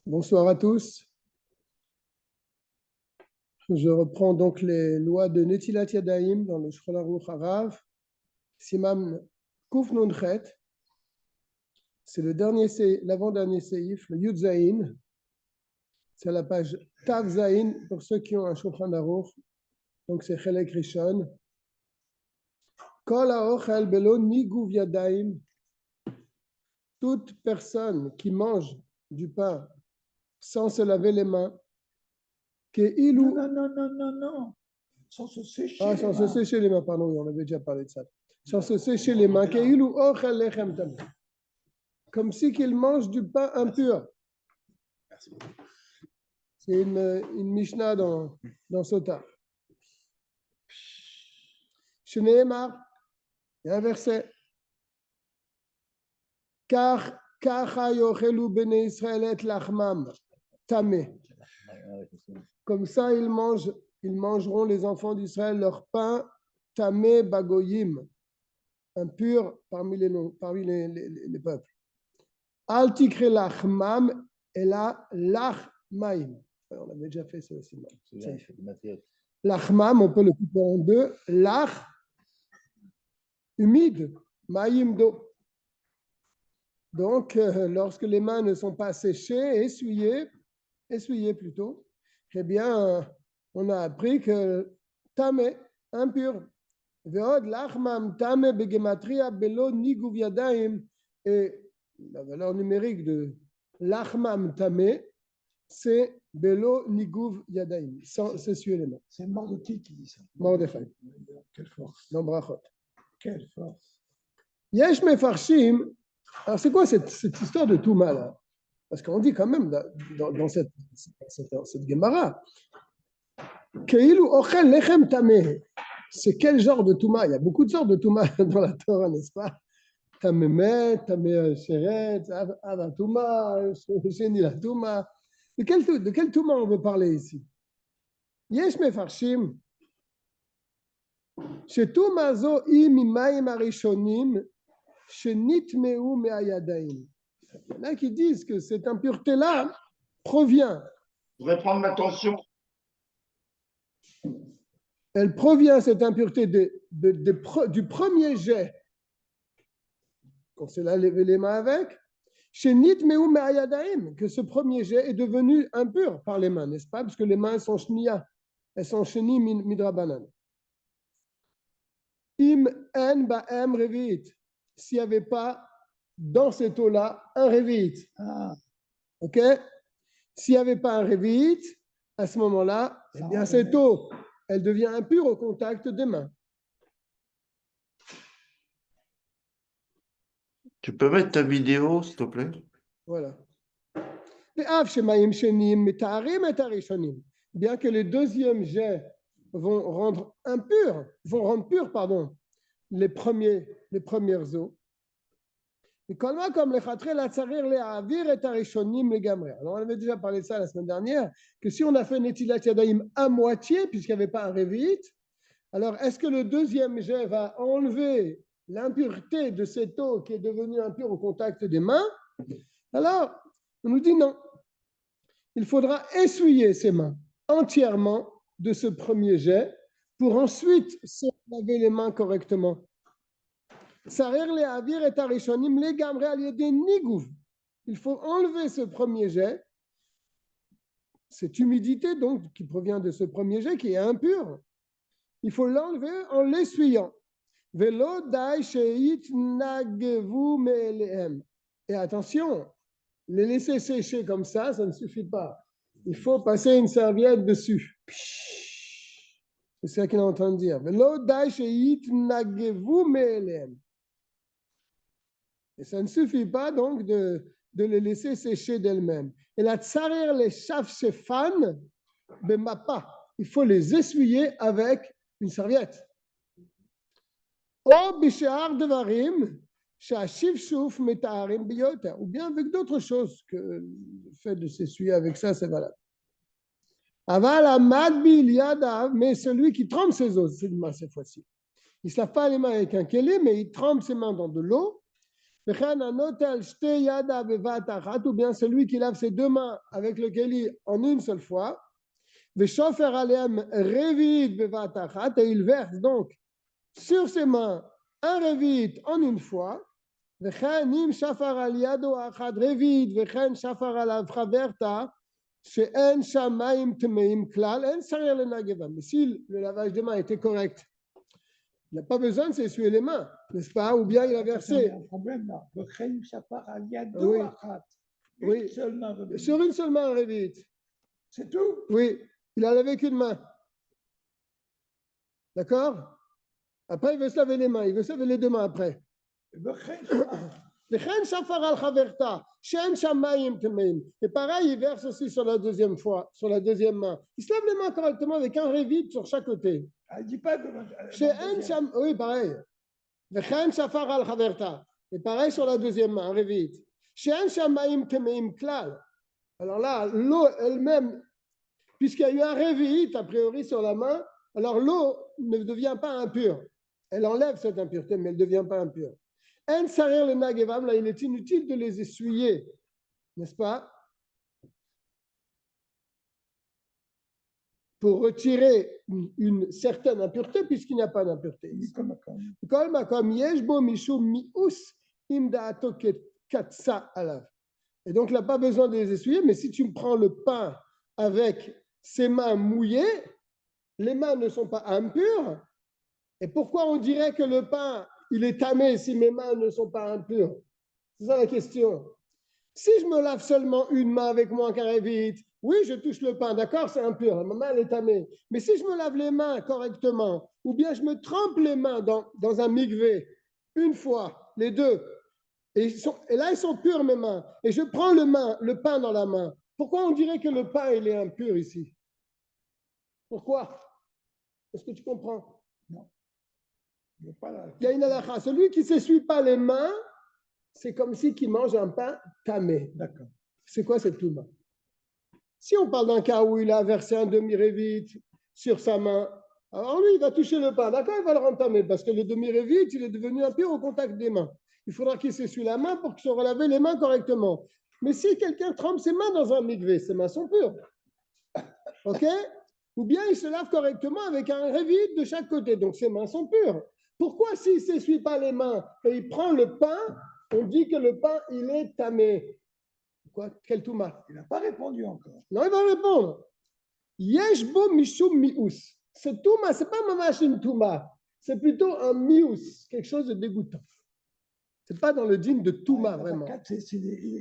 Bonsoir à tous. Je reprends donc les lois de Netilat Yadayim dans le Shulchan Aruch Harav, Siman Kuf Nun Chet. C'est l'avant-dernier séif, le Yud Zayin. C'est à la page Tav Zayin pour ceux qui ont un Shulchan Aruch. Donc c'est Chelek Rishon. Kol ha'ochel belo niguv yadayim. Toute personne qui mange du pain sans se laver les mains, Non. Sans se sécher les sans mains. se sécher les mains, pardon, on avait déjà parlé de ça. Sans se sécher les mains, comme si qu'il mange du pain impur. C'est une Mishnah dans Sota. Shneemar, il y a un verset. Car kacha yochelu bnei Israël et lachmam tameh. Comme ça, ils mangeront les enfants d'Israël leur pain tameh bagoyim, impur parmi les peuples. Al tikre lachmam et la lachmaim. On avait déjà fait ça aussi. Lachmam, on peut le couper en deux. Lach, humide, maïm d'eau. Donc, lorsque les mains ne sont pas séchées, essuyées plutôt, eh bien, on a appris que tamé, impur. Veod lachmam tamé begematria belo niguv yadayim. Et la valeur numérique de lachmam tamé, c'est belo niguv yadayim, sans s'essuyer les mains. C'est Mordechai qui dit ça. Mordechai. Quelle force. Dans Brachot. Quelle force. Yesh mefarshim. Alors, c'est quoi cette histoire de Touma là? Parce qu'on dit quand même dans cette Gemara, Keilu ochel lechem tameh. C'est quel genre de Touma? Il y a beaucoup de sortes de Touma dans la Torah, n'est-ce pas? Tamemet, Tameh Sheret, Ava Touma, Sheni la Touma. De quel Touma on veut parler ici? Yesh mefarshim. Shetouma zo i mimayim arishonim. Il y en a qui disent que cette impureté-là provient. Je vais prendre l'attention. Elle provient, cette impureté, du premier jet. Quand c'est là, lever les mains avec. Que ce premier jet est devenu impur par les mains, n'est-ce pas? Parce que les mains sont shniya. Elles sont sheni midrabanan. Im en ba'em revit. S'il n'y avait pas dans cette eau-là un révit. Ok? S'il n'y avait pas un révit, à ce moment-là, eh bien, cette eau, elle devient impure au contact des mains. Tu peux mettre ta vidéo, s'il te plaît? Voilà. Bien que les deuxièmes jets vont rendre purs, les premières eaux. Alors, on avait déjà parlé de ça la semaine dernière, que si on a fait Netilat Yadayim à moitié, puisqu'il n'y avait pas un révit, alors est-ce que le deuxième jet va enlever l'impureté de cette eau qui est devenue impure au contact des mains? Alors, on nous dit non. Il faudra essuyer ses mains entièrement de ce premier jet pour ensuite se laver les mains correctement. Il faut enlever ce premier jet, cette humidité donc qui provient de ce premier jet qui est impur. Il faut l'enlever en l'essuyant. Et attention, les laisser sécher comme ça ne suffit pas. Il faut passer une serviette dessus. C'est ça qu'il est en train de dire. Et ça ne suffit pas donc de les laisser sécher d'elles-mêmes. Et la tsarir les shafshefan bemapa. Il faut les essuyer avec une serviette. Ou bien avec d'autres choses que le fait de s'essuyer avec ça, c'est valable. Mais celui qui trempe ses os, c'est mains cette fois-ci. Il ne se lave pas les mains avec un kélé, mais il trempe ses mains dans de l'eau. ou bien celui qui lave ses deux mains avec le keli en une seule fois. Et il verse donc sur ses mains un revit en une fois. Mais si le lavage des mains était correct, il n'a pas besoin de s'essuyer les mains, n'est-ce pas? Ou bien il a versé. Un problème là. Oui. Oui. Seulement Sur une seule main, un revit. C'est tout? Oui, il a lavé qu'une main. D'accord? Après, il veut se laver les mains, il veut se laver les deux mains après. Et pareil, il verse aussi sur la deuxième fois, sur la deuxième main. Il se lave les mains correctement avec un revit sur chaque côté. Il dit pas que. Oui, pareil. Et pareil sur la deuxième main, un revit. Alors là, l'eau elle-même, puisqu'il y a eu un revit a priori sur la main, alors l'eau ne devient pas impure. Elle enlève cette impureté, mais elle ne devient pas impure. Là, il est inutile de les essuyer, n'est-ce pas? Pour retirer une certaine impureté, puisqu'il n'y a pas d'impureté. Et donc, il n'a pas besoin de les essuyer, mais si tu prends le pain avec ses mains mouillées, les mains ne sont pas impures. Et pourquoi on dirait que le pain, il est tamé si mes mains ne sont pas impures? C'est ça la question. Si je me lave seulement une main avec moins qu'un revit, oui, je touche le pain, d'accord, c'est impur, ma main elle est tamée. Mais si je me lave les mains correctement, ou bien je me trempe les mains dans un mikvé, une fois, les deux, et là ils sont purs mes mains, et je prends le pain dans la main, pourquoi on dirait que le pain il est impur ici? Pourquoi? Est-ce que tu comprends? Non. Il y a une halakha. Celui qui ne s'essuie pas les mains, c'est comme si qui mange un pain tamé. D'accord. C'est quoi cette touma? Si on parle d'un cas où il a versé un demi-revit sur sa main, alors lui, il va toucher le pain. D'accord, il va le rendre tamé parce que le demi-revit, il est devenu impur au contact des mains. Il faudra qu'il s'essuie la main pour qu'il se relave les mains correctement. Mais si quelqu'un trempe ses mains dans un mikvé, ses mains sont pures. OK? Ou bien il se lave correctement avec un revit de chaque côté. Donc ses mains sont pures. Pourquoi s'il ne s'essuie pas les mains et il prend le pain, on dit que le pain, il est tamé? Quoi? Quel touma? Il n'a pas répondu encore. Non, il va répondre. Yeshbo mishum mius. Ce touma, ce n'est pas mamash une touma. C'est plutôt un mius, quelque chose de dégoûtant. Ce n'est pas dans le dîme de touma, vraiment.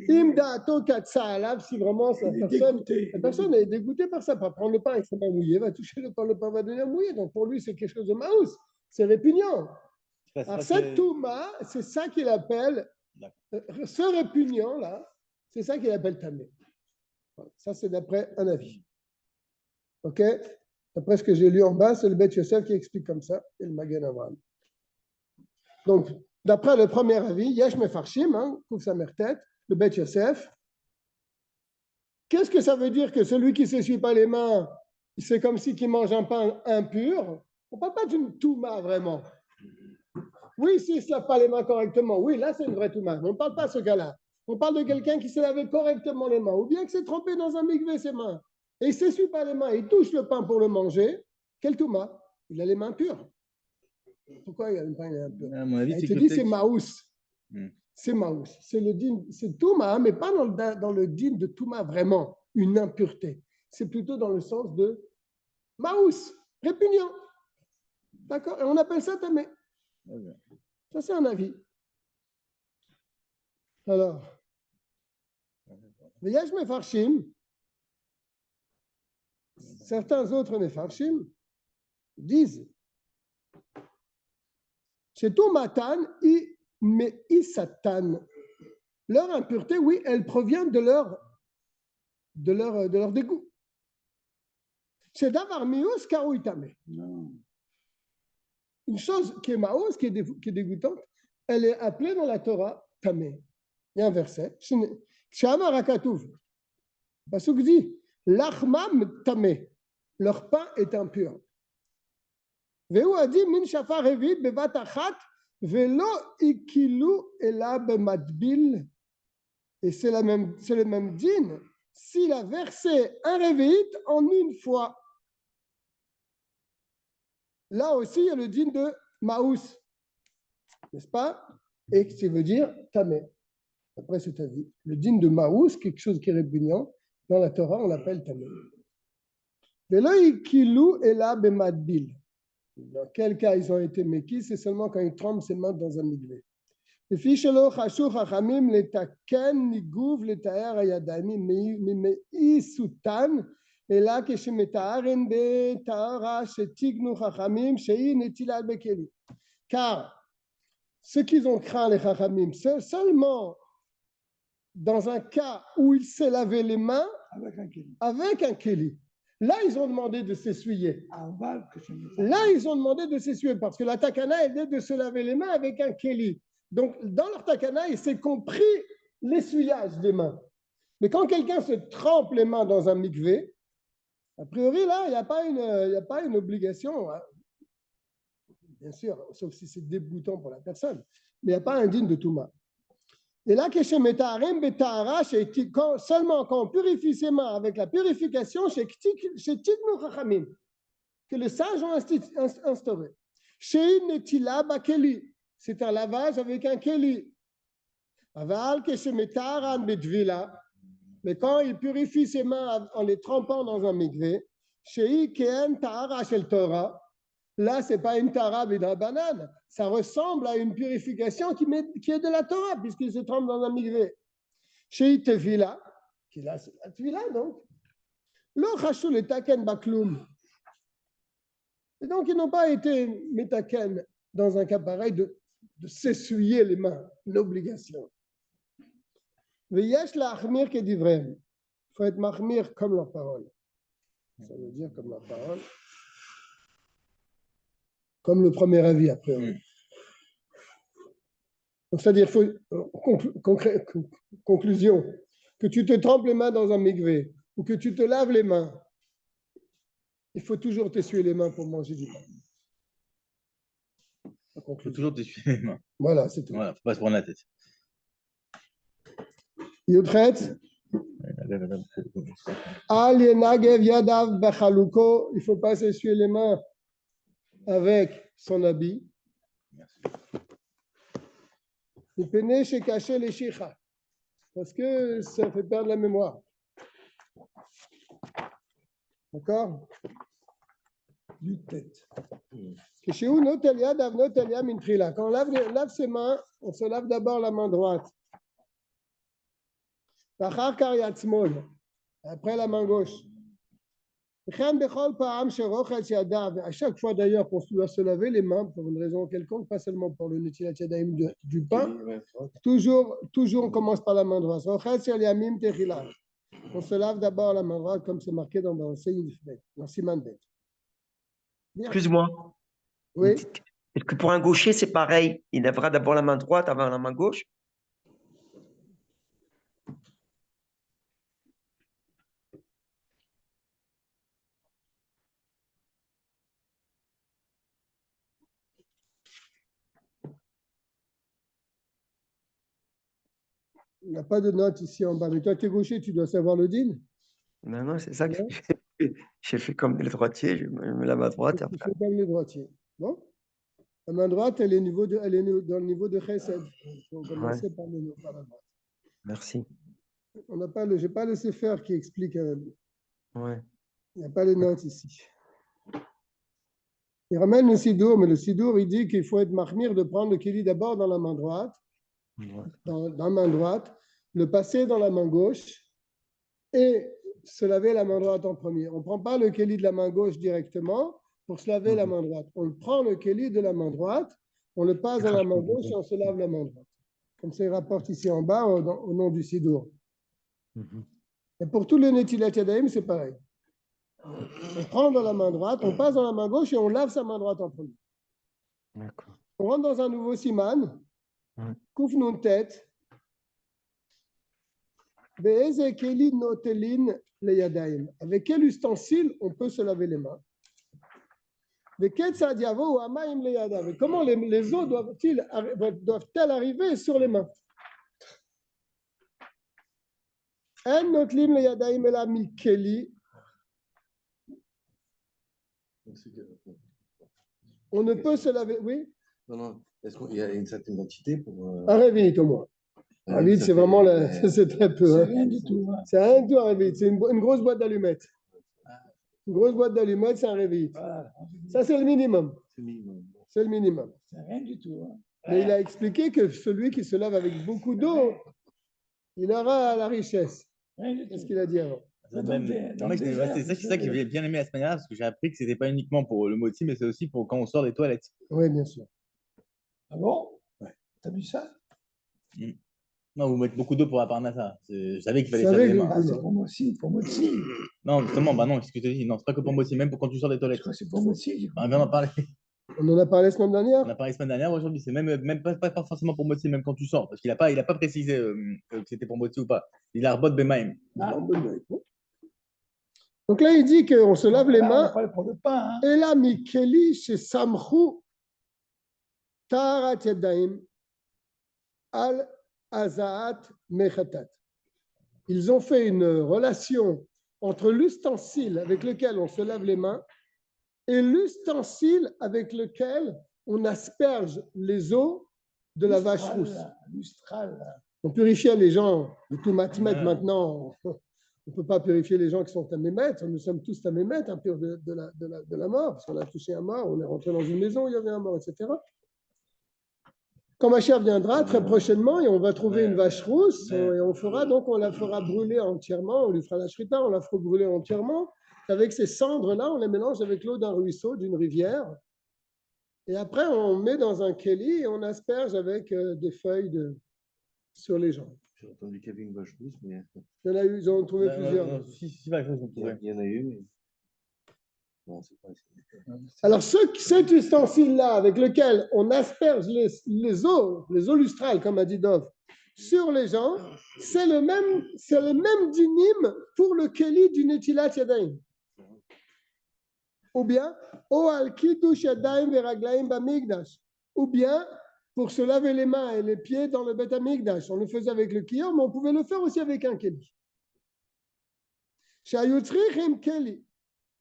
Imdaato katsa alav, si vraiment la personne est dégoûtée par ça, pas prendre le pain avec sa main mouillée, va toucher le pain va devenir mouillé. Donc pour lui, c'est quelque chose de maus. C'est répugnant. Alors cette touma, c'est ça qu'il appelle, ce répugnant-là, c'est ça qu'il appelle tamé. Ça, c'est d'après un avis. OK? D'après ce que j'ai lu en bas, c'est le Beth Yosef qui explique comme ça, et le Magen Avraham. Donc, d'après le premier avis, Yesh Mefarshim, couvre sa mère tête, le Beth Yosef. Qu'est-ce que ça veut dire que celui qui ne s'essuie pas les mains, c'est comme si qu'il mange un pain impur? On ne parle pas d'une touma vraiment. Oui, s'il ne se lave pas les mains correctement, oui, là c'est une vraie touma. Mais on ne parle pas de ce cas-là. On parle de quelqu'un qui s'est lavé correctement les mains, ou bien qui s'est trempé dans un mikvé ses mains, et il ne s'essuie pas les mains, il touche le pain pour le manger. Quel touma? Il a les mains pures. Pourquoi il a le pain impur? Il te dit c'est maous. C'est maous. C'est le din, c'est touma, mais pas dans le din de touma vraiment, une impureté. C'est plutôt dans le sens de maous, répugnant. D'accord? Et on appelle ça tamé. Ça, c'est un avis. Alors, mais Yesh Mefarshim, certains autres Mefarshim disent c'est tout matan mais isatan. Leur impureté, oui, elle provient de leur dégoût. C'est d'avar mius karoui tamé. Une chose qui est maos, qui est dégoûtante, elle est appelée dans la Torah tamé. Il y a un verset. Shama rakatouv. Pasuk dit l'achmam tamé. Leur pain est impur. Veu a dit min shafar revit bevat achat Velo ikilu ela bematbil. Et c'est le même din s'il a versé un réveillite en une fois. Là aussi, il y a le din de Maous, n'est-ce pas? Et qui veut dire Tamé. Après cet avis, le din de Maous, quelque chose qui est répugnant, dans la Torah, on l'appelle Tamé. Velo ikilu ela bematbil. Dans quel cas ils ont été méquis? C'est seulement quand ils trempent ses mains dans un migvé. לפי שלא חשו חכמים לתקן ניגוב לתאר הידיים מאי סותן, אלא כשמתארן בתארה שתיקנו חכמים שהיא נטילת בכלים. Car ce qu'ils ont craint les chachamim, c'est seulement dans un cas où il s'est lavé les mains avec un kéli. Là, ils ont demandé de s'essuyer. Là, ils ont demandé de s'essuyer parce que la takana, elle est de se laver les mains avec un kéli. Donc, dans leur takana, il s'est compris l'essuyage des mains. Mais quand quelqu'un se trempe les mains dans un mikvé, a priori, là, il n'y a pas une obligation, hein. Bien sûr, sauf si c'est dégoûtant pour la personne, mais il n'y a pas un digne de Touma. Et là, seulement quand on purifie ses mains avec la purification, chez Tiknu Chachamim, que les sages ont instauré. Chez Netila Bakeli, c'est un lavage avec un keli. Mais quand il purifie ses mains en les trempant dans un mikvé, là, ce n'est pas une tara banane, ça ressemble à une purification qui est de la Torah, puisqu'il se trempe dans un mikvé. Chez Tevila, qui là, c'est la Tevila, donc. Lo chashou le taken bakloum. Et donc, ils n'ont pas été metaken dans un cas pareil de s'essuyer les mains, l'obligation. Il faut être mahmir comme leur parole. Ça veut dire comme leur parole. Comme le premier avis, après. Donc, c'est-à-dire, conclusion, que tu te trempes les mains dans un mikvé ou que tu te laves les mains, il faut toujours t'essuyer les mains pour manger du pain. Il faut toujours t'essuyer les mains. Voilà, c'est tout. Voilà, faut pas se prendre la tête. Yudchet. Al yenagev yadav bechaluko. Il ne faut pas s'essuyer les mains avec son habit. Il péné chez caché les shicha. Parce que ça fait perdre la mémoire. D'accord? Du tête. Quand on lave ses mains, on se lave d'abord la main droite. Après la main gauche. À chaque fois d'ailleurs qu'on doit se laver les mains pour une raison quelconque, pas seulement pour le netilat yadayim du pain, toujours on commence par la main droite. On se lave d'abord la main droite comme c'est marqué dans Siman Bet. Excuse-moi. Oui. Est-ce que pour un gaucher, c'est pareil? Il lavera d'abord la main droite avant la main gauche? Il n'y a pas de note ici en bas. Mais toi, tu es gaucher, tu dois savoir le din. Non, c'est ça que j'ai fait comme les droitiers. Je me lave à droite. Tu fais comme les droitiers. Bon. La main droite, elle est dans le niveau de chesed. Il faut commencer par la droite. Merci. Je n'ai pas le sefer qui explique. Ouais. Il n'y a pas les notes ici. Il ramène le sidour, mais le sidour, il dit qu'il faut être mahmir de prendre le keli d'abord dans la main droite, dans la main droite, le passer dans la main gauche et se laver la main droite en premier. On ne prend pas le keli de la main gauche directement pour se laver la main droite. On prend le keli de la main droite, on le passe dans la main gauche et on se lave la main droite. Comme ça, il rapporte ici en bas au nom du sidour. Et pour tous les netilat yadayim, c'est pareil. On prend dans la main droite, on passe dans la main gauche et on lave sa main droite en premier. D'accord. On rentre dans un nouveau siman. Kouf nun tête. Be'eze keli notelin le yadayim. Avec quel ustensile on peut se laver les mains? Et comment les eaux doivent-elles arriver sur les mains? On ne peut se laver, oui? Non, non. Est-ce qu'il y a une certaine quantité pour. Un révit au moins. Un révit, c'est vraiment c'est très peu. C'est Hein. rien du tout. Hein. C'est rien du tout un révit. C'est une grosse boîte d'allumettes. Une grosse boîte d'allumettes, c'est un révit. Voilà. Ça, c'est le minimum. C'est minimum. C'est le minimum. C'est rien du tout. Hein. Mais il a expliqué que celui qui se lave avec beaucoup d'eau, il aura la richesse. Rien du C'est ce tout. qu'il a dit avant. C'est ça que j'ai bien aimé la semaine dernière, parce que j'ai appris que c'était pas uniquement pour le moti, mais c'est aussi pour quand on sort des toilettes. Oui, bien sûr. Ah bon? Ouais. T'as vu ça? Non, vous mettez beaucoup d'eau pour la parnassa. Je savais qu'il fallait Je se savais laver les que- mains. Ah, c'est pour moi aussi. Pour moi aussi. Non, justement, bah non, qu'est-ce que je te dis? Non, c'est pas que pour moti, même pour quand tu sors des Je toilettes. crois que c'est pour moi aussi. On vient d'en parler. On en a parlé la semaine On dernière. a parlé la semaine dernière, aujourd'hui, c'est même pas forcément pour moti, même quand tu sors, parce qu'il a pas précisé que c'était pour moti ou pas. Il a rebot bemaim. Ah, Donc là, il dit qu'on se lave les là, on mains. a parlé pour le pain. Hein. Et là, Mikeli, chez Samchou, Taharat Yadayim, Al Azaat Mechatat. Ils ont fait une relation entre l'ustensile avec lequel on se lave les mains et l'ustensile avec lequel on asperge les eaux de la vache rousse. Lustral. On purifiait les gens de tout matmet Ouais. maintenant. On ne peut pas purifier les gens qui sont à Mémètre. Nous sommes tous à Mémètre, impurs de la mort, parce qu'on a touché un mort, on est rentré dans une maison où il y avait un mort, etc. Quand Mashiach viendra très prochainement et on va trouver une vache rousse et on la fera brûler entièrement, on lui fera la shrita, on la fera brûler entièrement. Avec ces cendres-là, on les mélange avec l'eau d'un ruisseau, d'une rivière. Et après, on met dans un keli et on asperge avec des feuilles sur les gens. J'ai entendu qu'il y avait une vache rousse, mais Il y en a eu, ils en ont trouvé plusieurs. Si, va, je vous trouve. il y en a eu, mais. Non, c'est pas. Alors, cet ustensile-là avec lequel on asperge les eaux lustrales, comme a dit Dov, sur les gens, c'est le même dinim pour le keli du Netilat Yadayim. Ou bien, O al kiddush yadayim veraglaim bamigdash. Ou bien, pour se laver les mains et les pieds dans le Bet Hamikdash. On le faisait avec le kiyom, mais on pouvait le faire aussi avec un keli. Shayutzrichim keli.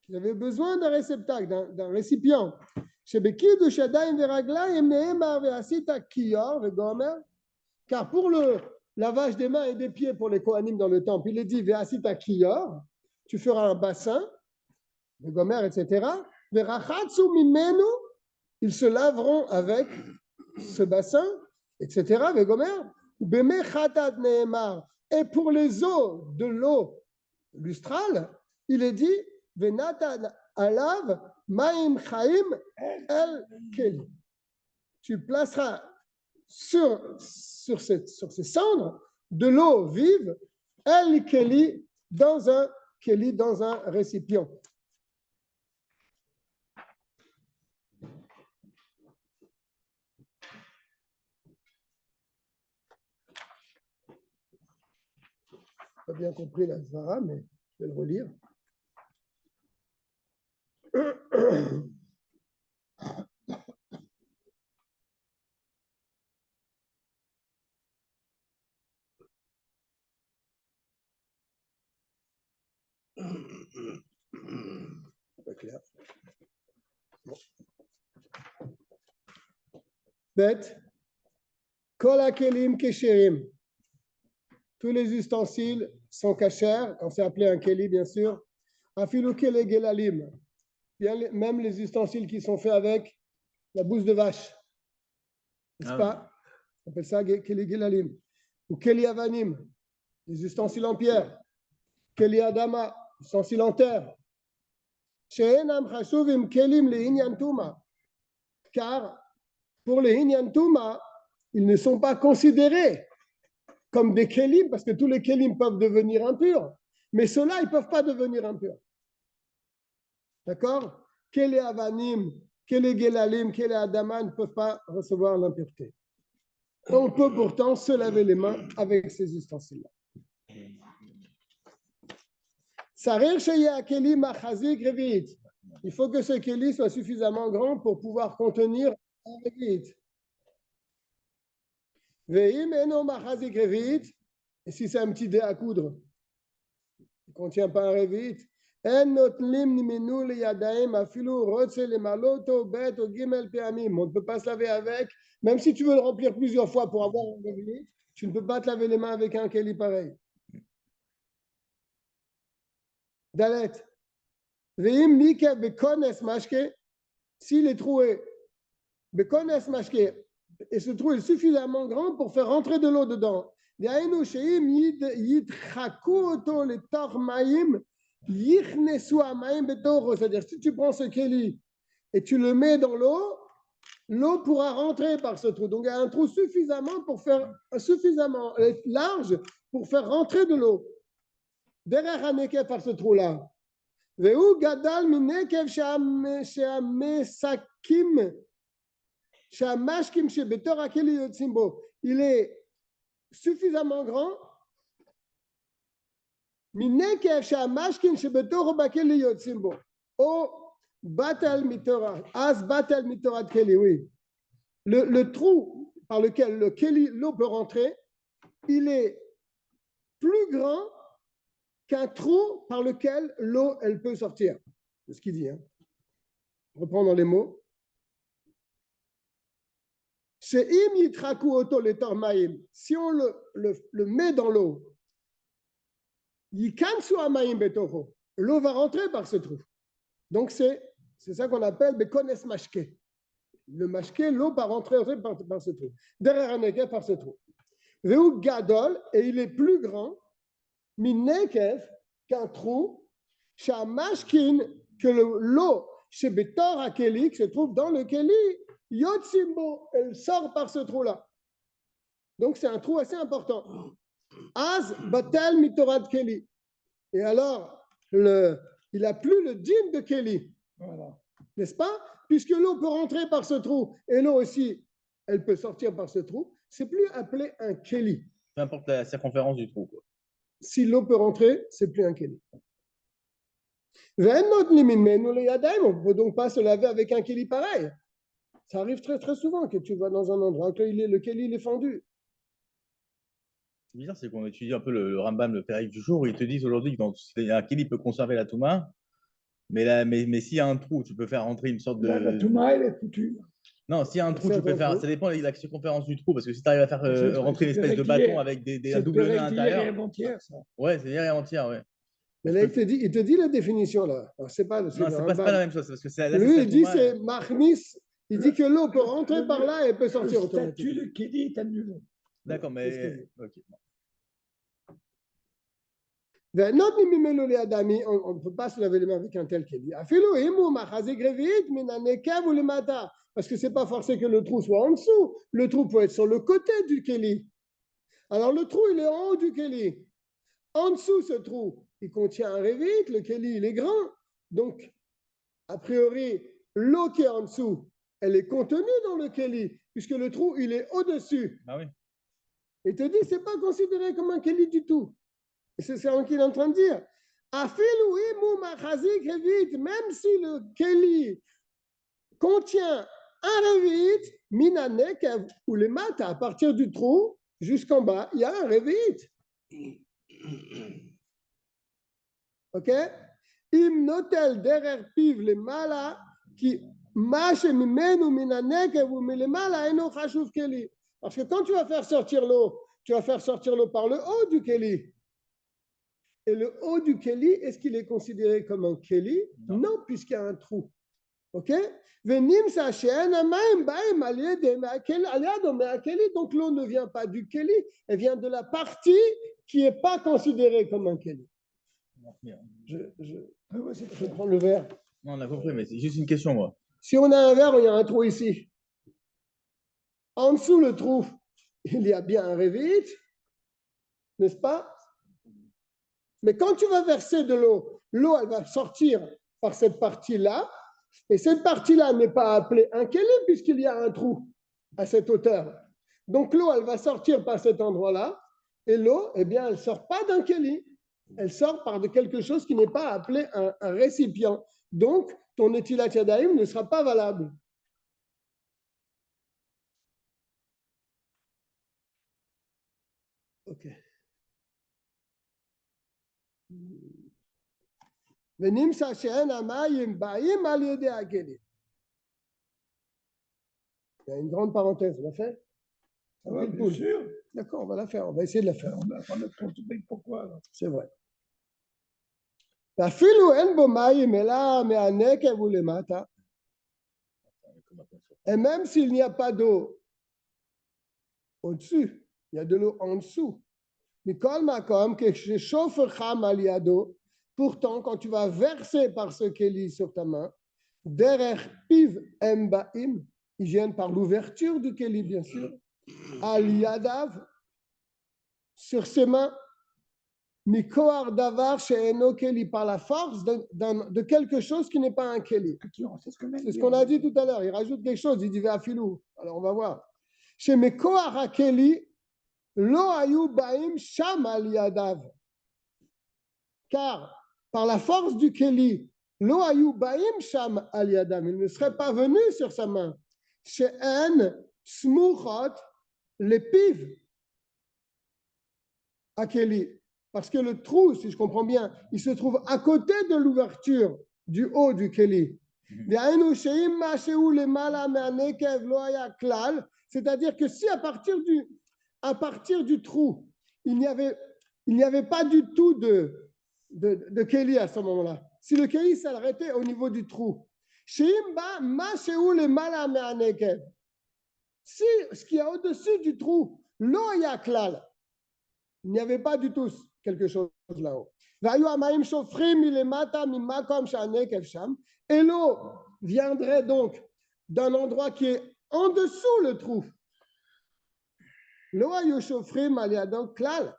Il avait besoin d'un réceptacle, d'un récipient. Car pour le lavage des mains et des pieds pour les Kohanim dans le temple, il est dit Ve'asita kiyor, tu feras un bassin, le gomer, etc. Ils se laveront avec ce bassin, etc. Et pour les eaux de l'eau lustrale, il est dit Venatan alav maim chaim el keli. Tu placeras sur ces cendres de l'eau vive el keli dans un récipient. Pas bien compris la Zvara, mais je vais le relire. Pas clair. Bon. Bête. Kol hakelim kesherim. Tous les ustensiles sont cachers, quand c'est appelé un keli, bien sûr. Afilu kele gelalim. Même les ustensiles qui sont faits avec la bouse de vache. N'est-ce pas? On appelle ça keli gelalim. Ou keli avanim, les ustensiles en pierre. Keli adama, ustensiles en terre. She'enam chashuvim kelim le'inyan tuma. Car pour les inyan tuma, ils ne sont pas considérés comme des kelim, parce que tous les kelim peuvent devenir impurs, mais ceux-là, ils ne peuvent pas devenir impurs. D'accord? Kele avanim, kele gelalim, kele adama ne peuvent pas recevoir l'impureté. On peut pourtant se laver les mains avec ces ustensiles-là. Sarir sheye kelim achazik revit. il faut que ce keli soit suffisamment grand pour pouvoir contenir un revit. Veim eno machazik revit, et si c'est un petit dé à coudre, il ne contient pas un revit, on ne peut pas se laver avec, même si tu veux le remplir plusieurs fois pour avoir un revit, tu ne peux pas te laver les mains avec un keli pareil. Dalet. Veim nikev bekones mashke, s'il est troué, bekones mashke, et ce trou est suffisamment grand pour faire rentrer de l'eau dedans. C'est-à-dire, si tu prends ce keli et tu le mets dans l'eau, l'eau pourra rentrer par ce trou. Donc, il y a un trou suffisamment large pour faire rentrer de l'eau. Derrière un nekev par ce trou-là. Il est suffisamment grand. Le trou par lequel l'eau peut rentrer, il est plus grand qu'un trou par lequel l'eau elle peut sortir. C'est ce qu'il dit. Hein. Reprends dans les mots. Si on le met dans l'eau, l'eau va rentrer par ce trou. Donc c'est ça qu'on appelle bekones mashke. Le mashke, l'eau va rentrer par ce trou. Derrière un nekev par ce trou. Veu gadol, et il est plus grand, minekev, qu'un trou, shamashkin, que l'eau chez Betor Akeli, qui se trouve dans le Keli, Yotsimbo, elle sort par ce trou-là. Donc c'est un trou assez important. Az Batel Mitorad Keli. Et alors, il n'a plus le dîme de Keli. Voilà. N'est-ce pas? Puisque l'eau peut rentrer par ce trou et l'eau aussi, elle peut sortir par ce trou, c'est plus appelé un Keli. Peu importe la circonférence du trou, quoi. Si l'eau peut rentrer, c'est plus un Keli. On ne peut donc pas se laver avec un Keli pareil. Ça arrive très très souvent que tu vas dans un endroit que le Keli est fendu. C'est bizarre, c'est qu'on étudie un peu le Rambam, le Pérec du jour, où ils te disent aujourd'hui qu'un Keli peut conserver la Touma, mais s'il y a un trou, tu peux faire rentrer une sorte de. La Touma, elle est foutue. Non, s'il y a un trou, tu peux faire. Ça dépend de la circonférence du trou, parce que si tu arrives à faire rentrer une espèce de bâton avec un double nœud à l'intérieur. Ouais, c'est hier et avant-hier, ouais. Mais là, il te dit la définition, là. Alors, c'est pas, non, c'est pas la même chose. Parce que là, lui, il dit c'est Mahmis. Il dit que l'eau peut rentrer par là et peut sortir automatiquement. Le statut de Keli est annulé. D'accord, mais. Okay. On ne peut pas se laver les mains avec un tel Keli. Parce que ce n'est pas forcé que le trou soit en dessous. Le trou peut être sur le côté du Keli. Alors, le trou, il est en haut du Keli. En dessous, ce trou, il contient un revit. Le Keli, il est grand. Donc, a priori, l'eau qui est en dessous, elle est contenue dans le Keli, puisque le trou, il est au-dessus. Ah oui. Il te dit, ce n'est pas considéré comme un Keli du tout. C'est ce qu'il est en train de dire. Même si le Keli contient un revit, minanek, ou les maths, à partir du trou jusqu'en bas, il y a un revit. Ok? Imnotel derer piv le mala qui mâche mimenu minanek ou le mala eno chashuv Keli. Parce que quand tu vas faire sortir l'eau, tu vas faire sortir l'eau par le haut du Keli. Et le haut du Keli, est-ce qu'il est considéré comme un Keli? Non, puisqu'il y a un trou. Ok? Donc l'eau ne vient pas du Keli, elle vient de la partie qui n'est pas considérée comme un Keli. Je prends le verre. Non, on a compris, mais c'est juste une question, moi. Si on a un verre, il y a un trou ici. En dessous le trou, il y a bien un revit, n'est-ce pas? Mais quand tu vas verser de l'eau, l'eau, elle va sortir par cette partie-là, et cette partie-là n'est pas appelée un Keli puisqu'il y a un trou à cette hauteur. Donc l'eau, elle va sortir par cet endroit-là, et l'eau, eh bien, elle ne sort pas d'un Keli, elle sort par de quelque chose qui n'est pas appelé un récipient. Donc, ton Netilat Yadayim ne sera pas valable. Ok. ונמצא שאין המים באים על ידי הכלים. Il y a une grande parenthèse, on l'a fait? Ça va, bien sûr. D'accord, on va la faire, on va essayer de la faire. On a trouvé pourquoi. Là. C'est vrai. ואפילו אין בו מים אלא מהנקב ולמטה. Et même s'il n'y a pas d'eau au-dessus, il y a de l'eau en dessous. מכל מקום, כששופך על ידו, pourtant, quand tu vas verser par ce keli sur ta main, derech piv embaim, ils viennent par l'ouverture du keli, bien sûr, al yadav, sur ses mains, mikoar davar she'eno keli, par la force de quelque chose qui n'est pas un keli. C'est ce qu'on a dit tout à l'heure. Il rajoute quelque chose, il dit ve'afilou. Alors on va voir. Chez mikoar hakeli, lo ayu baim sham al yadav. Car par la force du keli, lo ayu baim sham al yadam, il ne serait pas venu sur sa main. She'en smuchot les pives à keli. Parce que le trou, si je comprends bien, il se trouve à côté de l'ouverture du haut du keli. C'est-à-dire que si à partir du trou, il n'y avait pas du tout de keli à ce moment-là. Si le keli s'arrêtait au niveau du trou, si ce qui est au-dessus du trou, loya klal, il n'y avait pas du tout quelque chose là-haut. Et l'eau viendrait donc d'un endroit qui est en dessous le trou. L'eau ayu shofrim al yadon klal.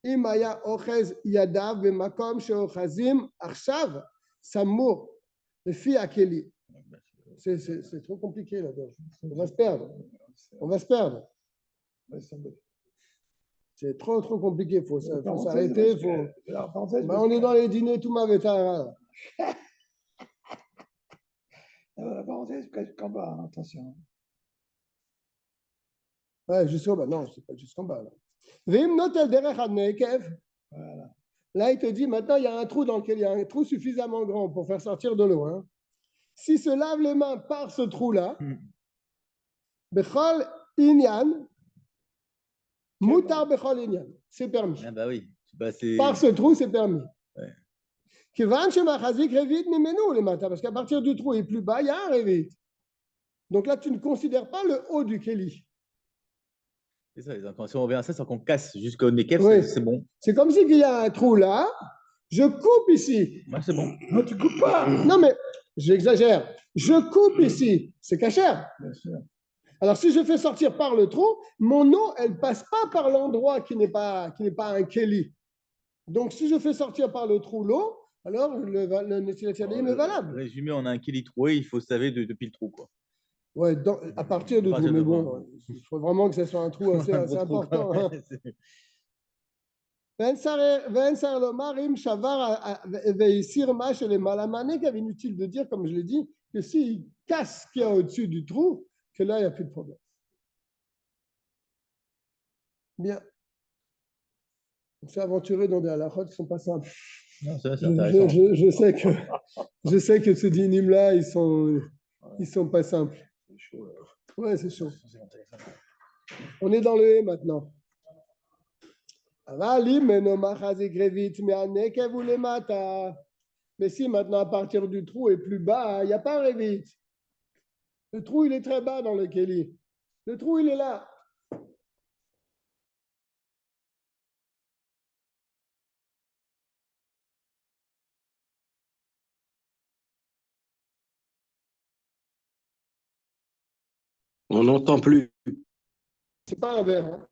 Imaya ochez yadav b'makom sheochazim achshav samur lefi akeli. C'est trop compliqué là-dedans. On va se perdre. On va se perdre. C'est trop compliqué. Il faut s'arrêter. On est dans les dîners tout ma vétara. La parenthèse presque en bas, attention. Ouais, jusqu'en bas. Non, c'est pas jusqu'en bas. Là. Voilà. Là, il te dit, maintenant, il y a un trou dans lequel il y a un trou suffisamment grand pour faire sortir de l'eau. Hein. Si se lave les mains par ce trou-là, Bechol Inyan, Moutar Bechol Inyan, c'est permis. Ah bah oui. Par ce trou, c'est permis. Parce qu'à partir du trou et plus bas, il y a un révit. Donc là, tu ne considères pas le haut du Kéli. C'est ça, si on revient à ça, c'est qu'on casse jusqu'au Nekev, Oui. c'est bon. C'est comme s'il y a un trou là, je coupe ici. Ouais, c'est bon. Non, tu coupes pas. Non, mais j'exagère. Je coupe ici. C'est cachère. Bien sûr. Alors, si je fais sortir par le trou, mon eau, elle ne passe pas par l'endroit qui n'est pas un Kéli. Donc, si je fais sortir par le trou l'eau, alors le Netilat Yadayim est valable. Résumé, on a un Kéli troué, il faut savoir depuis le trou, quoi. Ouais, à partir du trou, mais bon, il faut vraiment que ce soit un trou assez important. Hein. Inutile de dire, comme je l'ai dit, que s'il casse ce qu'il y a au-dessus du trou, que là, il n'y a plus de problème. Bien. On s'est aventuré dans des halakhot qui ne sont pas simples. Non, ça, je sais que ce dinim-là, ils sont pas simples. Ouais, c'est chaud. On est dans le « maintenant. Mais si maintenant, à partir du trou et plus bas, il n'y a pas un révit. Le trou, il est très bas dans le Kéli. Le trou, il est là. On n'entend plus. C'est pas un verre. Hein.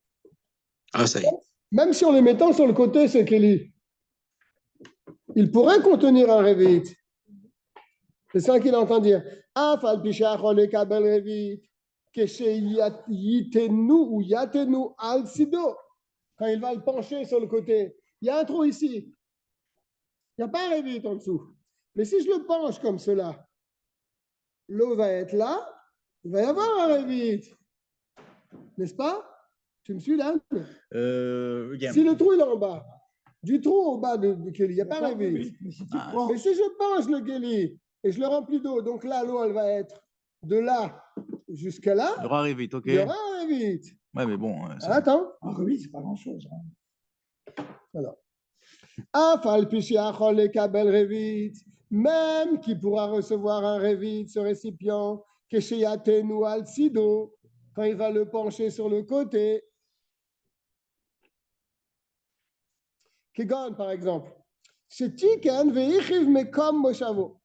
Ah, ça y est. Même si on les mettant sur le côté, ce Kéli, il pourrait contenir un révit. C'est ça qu'il entend dire. Quand il va le pencher sur le côté, il y a un trou ici. Il n'y a pas un révit en dessous. Mais si je le penche comme cela, l'eau va être là, il va y avoir un révit. N'est-ce pas? Tu me suis là? Regarde. Si le trou il est en bas, du trou au bas de Kelly, il n'y a pas un révit. Mais si tu Ah. prends, Mais si je penche le Kelly et je le remplis d'eau, donc là, l'eau, elle va être de là jusqu'à là, Il y aura un révit, ok. il y aura un révit. Ouais, mais bon. Attends. un remis, c'est pas grand-chose. Alors. Afal pishiachol le kabel révit, même qui pourra recevoir un révit, ce récipient, que chez Yatenu al sido, quand il va le pencher sur le côté. Kegon, par exemple. Chez Tiken veichiv mekom moshavo.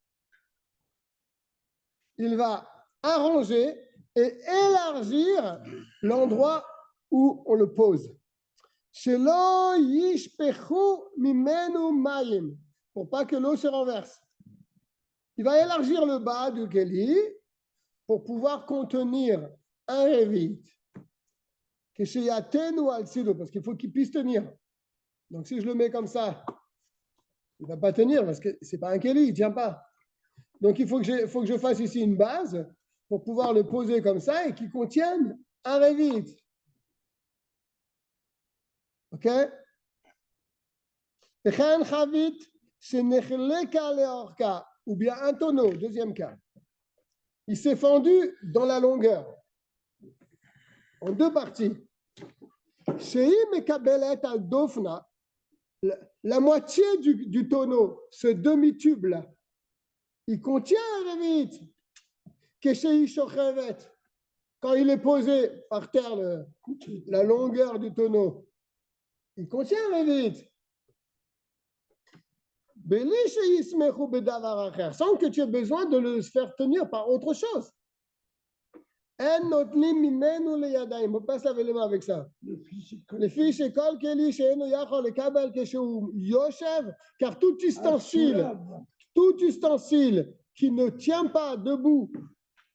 Il va arranger et élargir l'endroit où on le pose. Shelo yishpechu mimenu mayim, pour pas que l'eau se renverse. Il va élargir le bas du keli pour pouvoir contenir un révit. Kesheyatenu al sido, parce qu'il faut qu'il puisse tenir. Donc si je le mets comme ça, il ne va pas tenir parce que ce n'est pas un keli, il ne tient pas. Donc il faut que je fasse ici une base pour pouvoir le poser comme ça et qu'il contienne un révit. Ok? Ou bien un tonneau, deuxième cas. Il s'est fendu dans la longueur, en deux parties. La moitié du tonneau, ce demi-tube-là, il contient un révit. Quand il est posé par terre, la longueur du tonneau, il contient un révit. Sans que tu aies besoin de le faire tenir par autre chose. On ne peut pas se laver les mains avec ça. Les fiches école car tout ustensile qui ne tient pas debout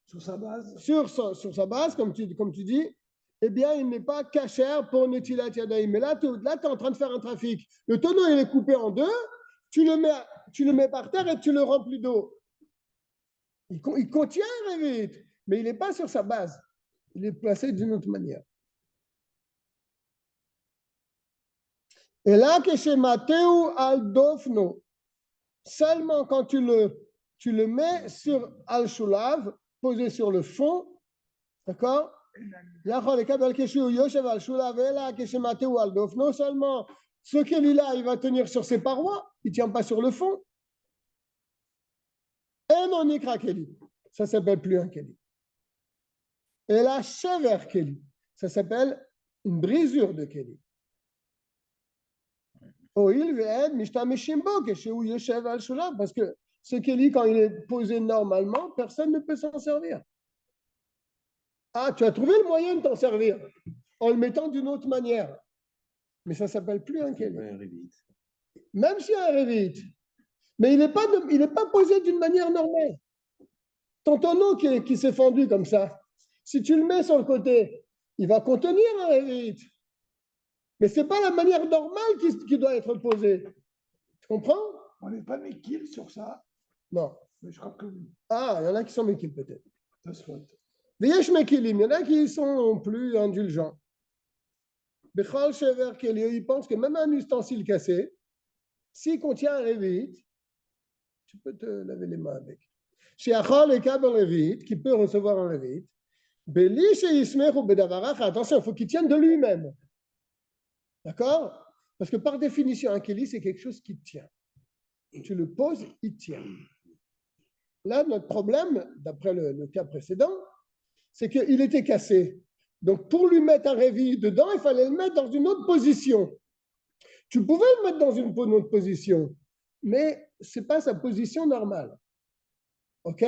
Sur sa base. sur sa base, comme tu dis, eh bien, il n'est pas cachère pour Netilat Yadayim. Mais là, tu es en train de faire un trafic. Le tonneau, il est coupé en deux, tu le mets par terre et tu le remplis d'eau. Il contient un révit, mais il n'est pas sur sa base. Il est placé d'une autre manière. Et là, que chez Matteo al-Dofno, seulement quand tu le mets sur al-Shulav, posé sur le fond, d'accord? Non seulement ce qu'il-là, il va tenir sur ses parois, il ne tient pas sur le fond. Et non, Nikra Keli, ça ne s'appelle plus un Keli. Et la Shever Keli, ça s'appelle une brisure de Keli. Parce que ce Keli, quand il est posé normalement, personne ne peut s'en servir. Ah, tu as trouvé le moyen de t'en servir en le mettant d'une autre manière. Mais ça ne s'appelle plus un Keli. Même s'il y a un révit. Mais il n'est pas posé d'une manière normale. Ton tonneau qui s'est fendu comme ça, si tu le mets sur le côté, il va contenir un révit. Mais ce n'est pas la manière normale qui doit être posée. Tu comprends? On n'est pas méquille sur ça. Non. Mais je crois que oui. Ah, il y en a qui sont méquilles peut-être. Ça se voit. Il y en a qui sont plus indulgents. Ils pensent que même un ustensile cassé, s'il contient un révit, tu peux te laver les mains avec. Chez Achal et Kabel révit, qui peut recevoir un révit, attention, il faut qu'il tienne de lui-même. D'accord? Parce que par définition, un kéli, c'est quelque chose qui tient. Tu le poses, il tient. Là, notre problème, d'après le cas précédent, c'est qu'il était cassé. Donc, pour lui mettre un révit dedans, il fallait le mettre dans une autre position. Tu pouvais le mettre dans une autre position, mais ce n'est pas sa position normale. OK?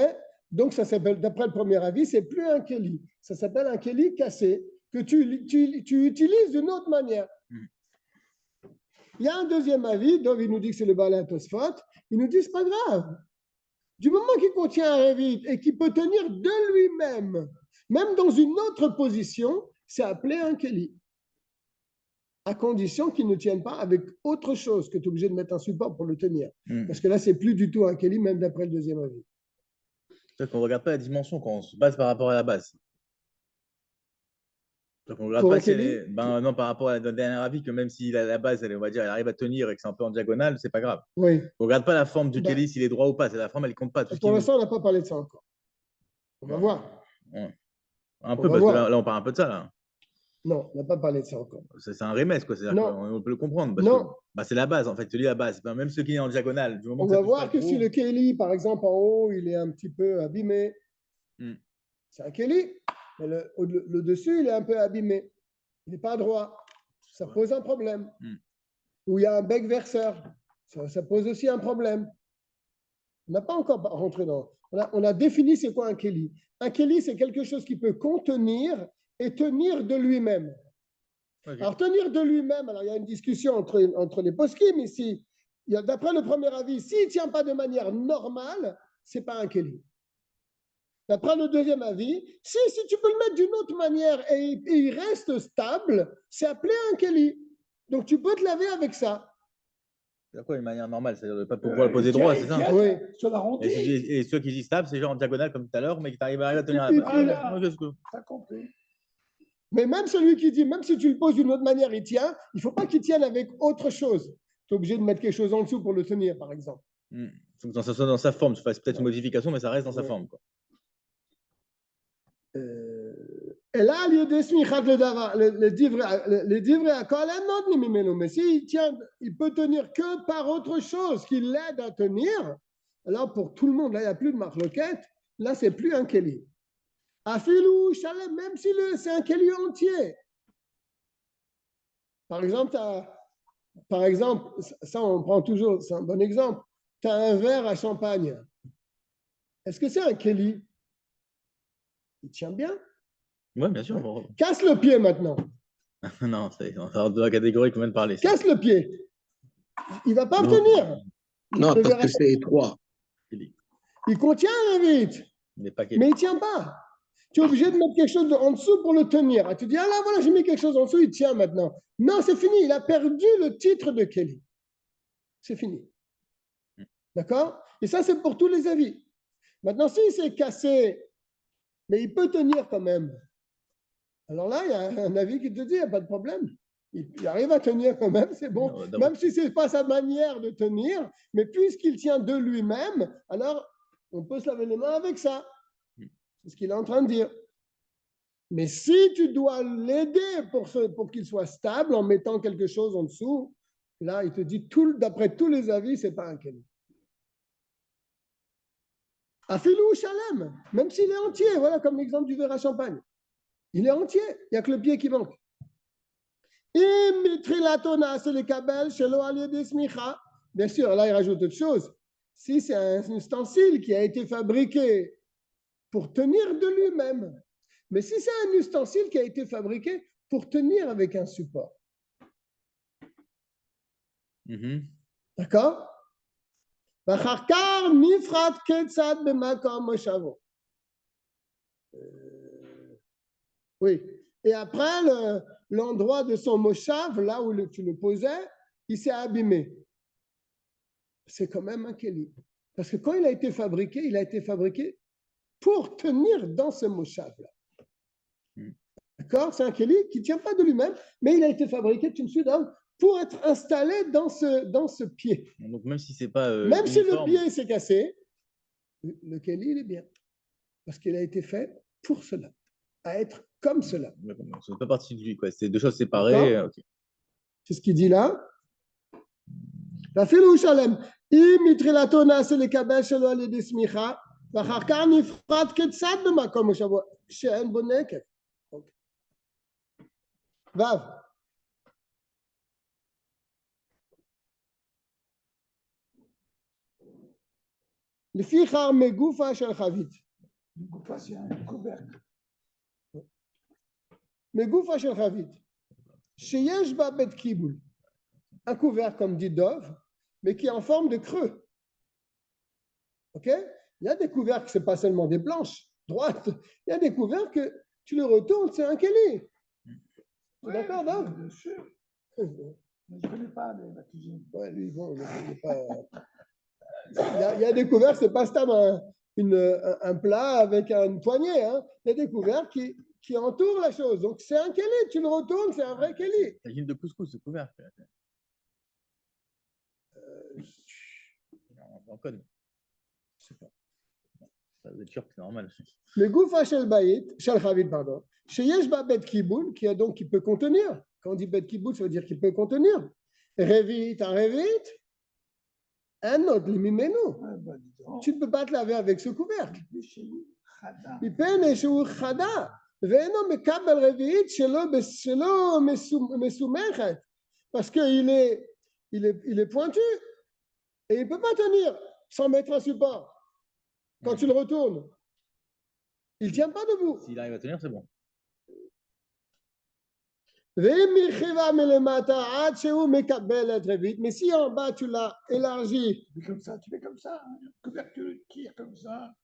Donc, ça s'appelle, d'après le premier avis, ce n'est plus un kéli. Ça s'appelle un kéli cassé que tu utilises d'une autre manière. Il y a un deuxième avis, Dov, il nous dit que c'est le Baal Tosfot. Il nous dit que ce n'est pas grave. Du moment qu'il contient un révit et qu'il peut tenir de lui-même, même dans une autre position, c'est appelé un kéli. à condition qu'il ne tienne pas avec autre chose que tu es obligé de mettre un support pour le tenir. Hmm. Parce que là, c'est plus du tout un Keli, même d'après le deuxième avis. C'est-à-dire qu'on ne regarde pas la dimension quand on se base par rapport à la base. Donc on ne regarde Pour pas un si elle Keli, est... Ben non, par rapport à la dernière avis, que même si la base, elle, on va dire, elle arrive à tenir et que c'est un peu en diagonale, c'est pas grave. oui. On ne regarde pas la forme du Ben, Kelly, s'il est droit ou pas. C'est la forme, elle ne compte pas. Tout ce Pour qui... l'instant, on n'a pas parlé de ça encore. On va voir. Un On peu, va parce que voir. là, on parle un peu de ça, là. Non, on n'a pas parlé de ça encore. C'est un remède, quoi. C'est-à-dire Non. qu'on peut le comprendre. Parce Non. que, bah, c'est la base, en fait. Tu lis la base. Ben, même ce qui est en diagonale, du moment On que ça va touche voir pas que si trop- le Keli, par exemple, en haut, il est un petit peu abîmé, Hmm. c'est un Keli. Mais le dessus, il est un peu abîmé. Il n'est pas droit. Ça pose un problème. Ou il y a un bec verseur. Ça pose aussi un problème. On n'a pas encore rentré dans. On a défini c'est quoi un Keli. Un Keli, c'est quelque chose qui peut contenir et tenir de lui-même. Ok. Alors, tenir de lui-même, alors il y a une discussion entre les poskim ici. D'après le premier avis, s'il ne tient pas de manière normale, ce n'est pas un Keli. D'après le deuxième avis, si tu peux le mettre d'une autre manière et il reste stable, c'est appelé un Keli. Donc, tu peux te laver avec ça. C'est quoi une manière normale? C'est-à-dire de ne pas pouvoir le poser droit, c'est ça? Oui. Sur la rondelle. Et ceux qui disent stable, c'est genre en diagonale comme tout à l'heure, mais qui t'arrivent à tenir la Oui, base. voilà. Ouais, qu'est-ce que- T'as compris. Mais même celui qui dit, même si tu le poses d'une autre manière, il tient, il ne faut pas qu'il tienne avec autre chose. Tu es obligé de mettre quelque chose en dessous pour le tenir, par exemple. Il faut que ça soit dans sa forme. Tu fasses peut-être une modification, mais ça reste dans sa Ouais. forme, quoi. Et là, les divrei à mais s'il tient, il peut tenir que par autre chose qui l'aide à tenir. Alors, pour tout le monde, là, il n'y a plus de marloquette. Là, c'est plus un Keli. Afilou, Shalem, même si c'est un Keli entier. Par exemple, ça, on prend toujours, c'est un bon exemple. Tu as un verre à champagne. Est-ce que c'est un Keli? Il tient bien. Oui, bien sûr. Bon. Casse le pied maintenant. Non, c'est en de la catégorie qu'on vient de parler. Ça. Casse le pied. Il ne va pas me Non. tenir. Non, Le parce verre que à c'est étroit. Il contient un vite, Des paquets. mais il ne tient pas. Tu es obligé de mettre quelque chose en dessous pour le tenir. Et tu dis, ah là, voilà, j'ai mis quelque chose en dessous, il tient maintenant. Non, c'est fini. Il a perdu le titre de Keli. C'est fini. D'accord? Et ça, c'est pour tous les avis. Maintenant, s'il s'est cassé, mais il peut tenir quand même. Alors là, il y a un avis qui te dit, il n'y a pas de problème. Il arrive à tenir quand même, c'est bon. Non, Même si ce n'est pas sa manière de tenir, mais puisqu'il tient de lui-même, alors on peut se laver les mains avec ça. C'est ce qu'il est en train de dire. Mais si tu dois l'aider pour qu'il soit stable en mettant quelque chose en dessous, là, il te dit, d'après tous les avis, ce n'est pas un Keli. Afilou Shalem, même s'il est entier, voilà comme l'exemple du verre à champagne. Il est entier, il n'y a que le pied qui manque. Bien sûr, là, il rajoute autre chose. Si c'est un ustensile qui a été fabriqué pour tenir de lui-même, mais si c'est un ustensile qui a été fabriqué pour tenir avec un support. D'accord? Oui. Et après, l'endroit de son moshav, là où tu le posais, il s'est abîmé. C'est quand même un Keli. Parce que quand il a été fabriqué pour tenir dans ce moshav-là. D'accord? C'est un Keli qui ne tient pas de lui-même, mais il a été fabriqué, tu me suis d'homme, pour être installé dans ce pied. Donc, même si c'est pas. Même si le uniforme, pied s'est cassé, le Keli, il est bien. Parce qu'il a été fait pour cela, à être comme cela. ça n'est pas partie de lui, quoi. C'est deux choses séparées. Ok. C'est ce qu'il dit là. ואפילו הוא שלם. אם מתחילתו נעשה לקבל שלו על ידי סמיכה, ואחר כך נפרד כצד במקום השבוע, שאין בו נקב. ו' לפיכך מגופה של חבית. גופה c'est un couvercle. מגופה של חבית, שיש בה בית קיבול. Un couvercle comme dit Dov, mais qui est en forme de creux. Ok? Il y a des couvercles, ce n'est pas seulement des planches droites. Il y a des couvercles que tu le retournes, c'est un Keli. Ouais, D'accord, Dov? bien sûr. Je ne connais pas la cuisine. Ouais, lui, bon, il est pas. Il a découvert que ce n'est pas un plat avec une poignée. Hein. Il a découvert qui entoure la chose. Donc, c'est un keli. Tu le retournes, c'est un vrai keli. Tagine de couscous, c'est couvert. En code. Je sais pas. Ça doit être sûr que c'est normal. Le goufa shel bayit, shel chavit, pardon. Chez Yeshba bet kiboul, qui peut contenir. Quand on dit bet kiboul, ça veut dire qu'il peut contenir. Revit, un revit. Un autre, limimenu. Ah, bah, dis donc. Tu ne peux pas te laver avec ce couvercle. Chez nous, Khada. מפני שהוא חדה, ואינו מקבל רביעית שלא מסומכת, parce qu'il est pointu, et il ne peut pas tenir sans mettre un support. Quand tu le retournes, il ne tient pas debout. S'il arrive à tenir, c'est bon. ואם הרחיבה מלמטה עד שהוא מקבל את רביעית, mais si en bas tu l'as élargi, Tu fais comme ça, hein, une couverture tire comme ça,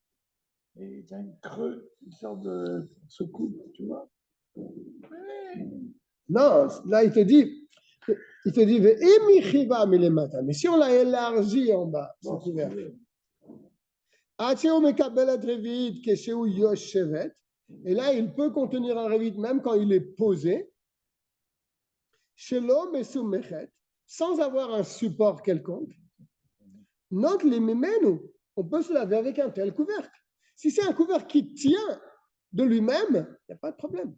et tu as une creux, une sorte de secoupe, tu vois. Ouais. non, là il te dit, ואם הרחיבה מלמטה, mais si on l'a élargi en bas, ce Bon, si tu couvercle, veux. עד שהוא מקבל את רביעית כשהוא יושבת, et là il peut contenir un revit même quand il est posé, שלא מסומכת, sans avoir un support quelconque, note les mémènes, on peut se laver avec un tel couvercle. Si c'est un couvercle qui tient de lui-même, il n'y a pas de problème.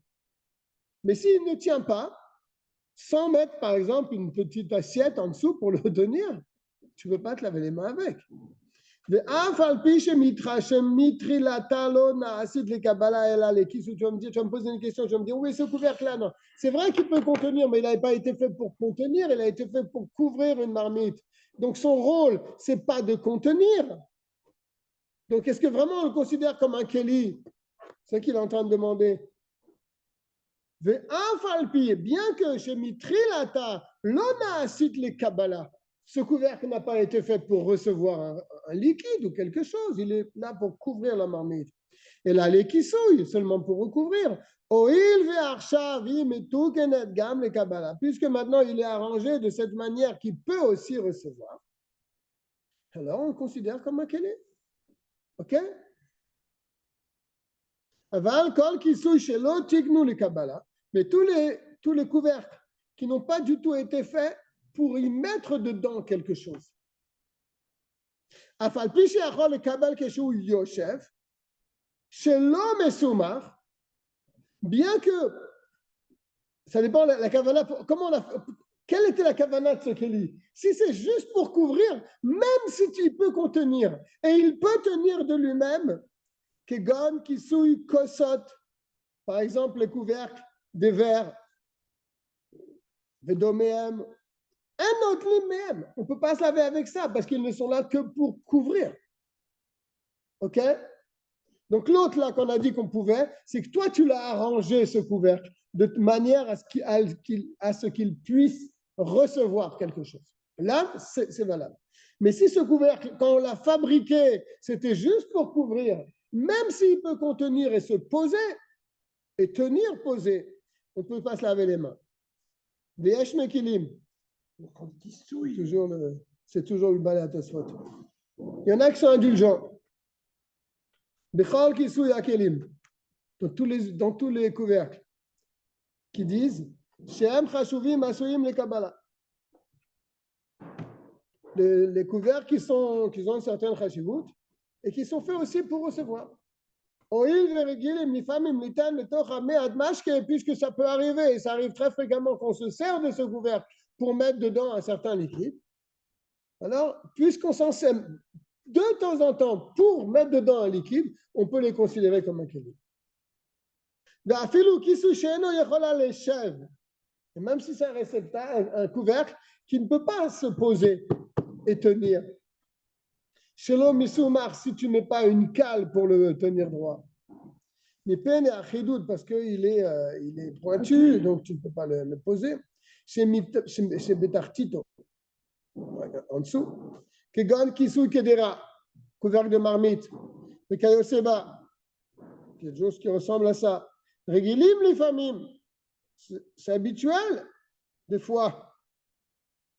Mais s'il ne tient pas, sans mettre par exemple une petite assiette en dessous pour le tenir, tu ne peux pas te laver les mains avec. ואף על פי שמתחילתה לא נעשית לקבלה אלא לכיסוי, tu vas me poser une question, tu vas me dire, oui, ce couvercle-là, non. C'est vrai qu'il peut contenir, mais il n'avait pas été fait pour contenir, il a été fait pour couvrir une marmite. Donc son rôle, ce n'est pas de contenir. Donc est-ce que vraiment on le considère comme un keli? C'est ce qu'il est en train de demander. ואף על פי, bien que שמתחילתה לא נעשית לקבלה, ce couvercle n'a pas été fait pour recevoir un liquide ou quelque chose, il est là pour couvrir la marmite. Et là, les kissouilles, seulement pour recouvrir. Puisque maintenant il est arrangé de cette manière qu'il peut aussi recevoir, alors on le considère comme un keli. Ok? Mais tous les couvercles qui n'ont pas du tout été faits pour y mettre dedans quelque chose. Bien que ça dépend de la kavana, quelle était la kavana de ce keli? Si c'est juste pour couvrir, même si tu peux contenir, et il peut tenir de lui-même, kegon, kisui, kosot, par exemple les couvercles des verres, vedoméem, un autre même, on ne peut pas se laver avec ça parce qu'ils ne sont là que pour couvrir. Ok? Donc l'autre là qu'on a dit qu'on pouvait, c'est que toi tu l'as arrangé ce couvercle de manière à ce qu'il puisse recevoir quelque chose. Là, c'est valable. Mais si ce couvercle, quand on l'a fabriqué, c'était juste pour couvrir, même s'il peut contenir et se poser, et tenir posé, on ne peut pas se laver les mains. V'yesh mekilim. C'est toujours le balai à Tosfot. Il y en a qui sont indulgents. Bechal kisui akelim. Dans tous les couvercles. Qui disent Shehem chashuvim asuyim le kabbalah. Les couvercles qui ont une certaine chashivut et qui sont faits aussi pour recevoir. Puisque ça peut arriver, et ça arrive très fréquemment qu'on se sert de ce couvercle pour mettre dedans un certain liquide. Alors, puisqu'on s'en sert de temps en temps pour mettre dedans un liquide, on peut les considérer comme un keli. Et même si c'est un réceptacle, un couvercle qui ne peut pas se poser et tenir. Shelo misumar, si tu n'es pas une cale pour le tenir droit. Mais peine à chidoud parce qu'il est pointu, donc tu ne peux pas le poser. Chez Betartito, en dessous. Kegan kisou kedera, couvercle de marmite. Le kayoseba, quelque chose qui ressemble à ça. Regilim les familles, c'est habituel des fois,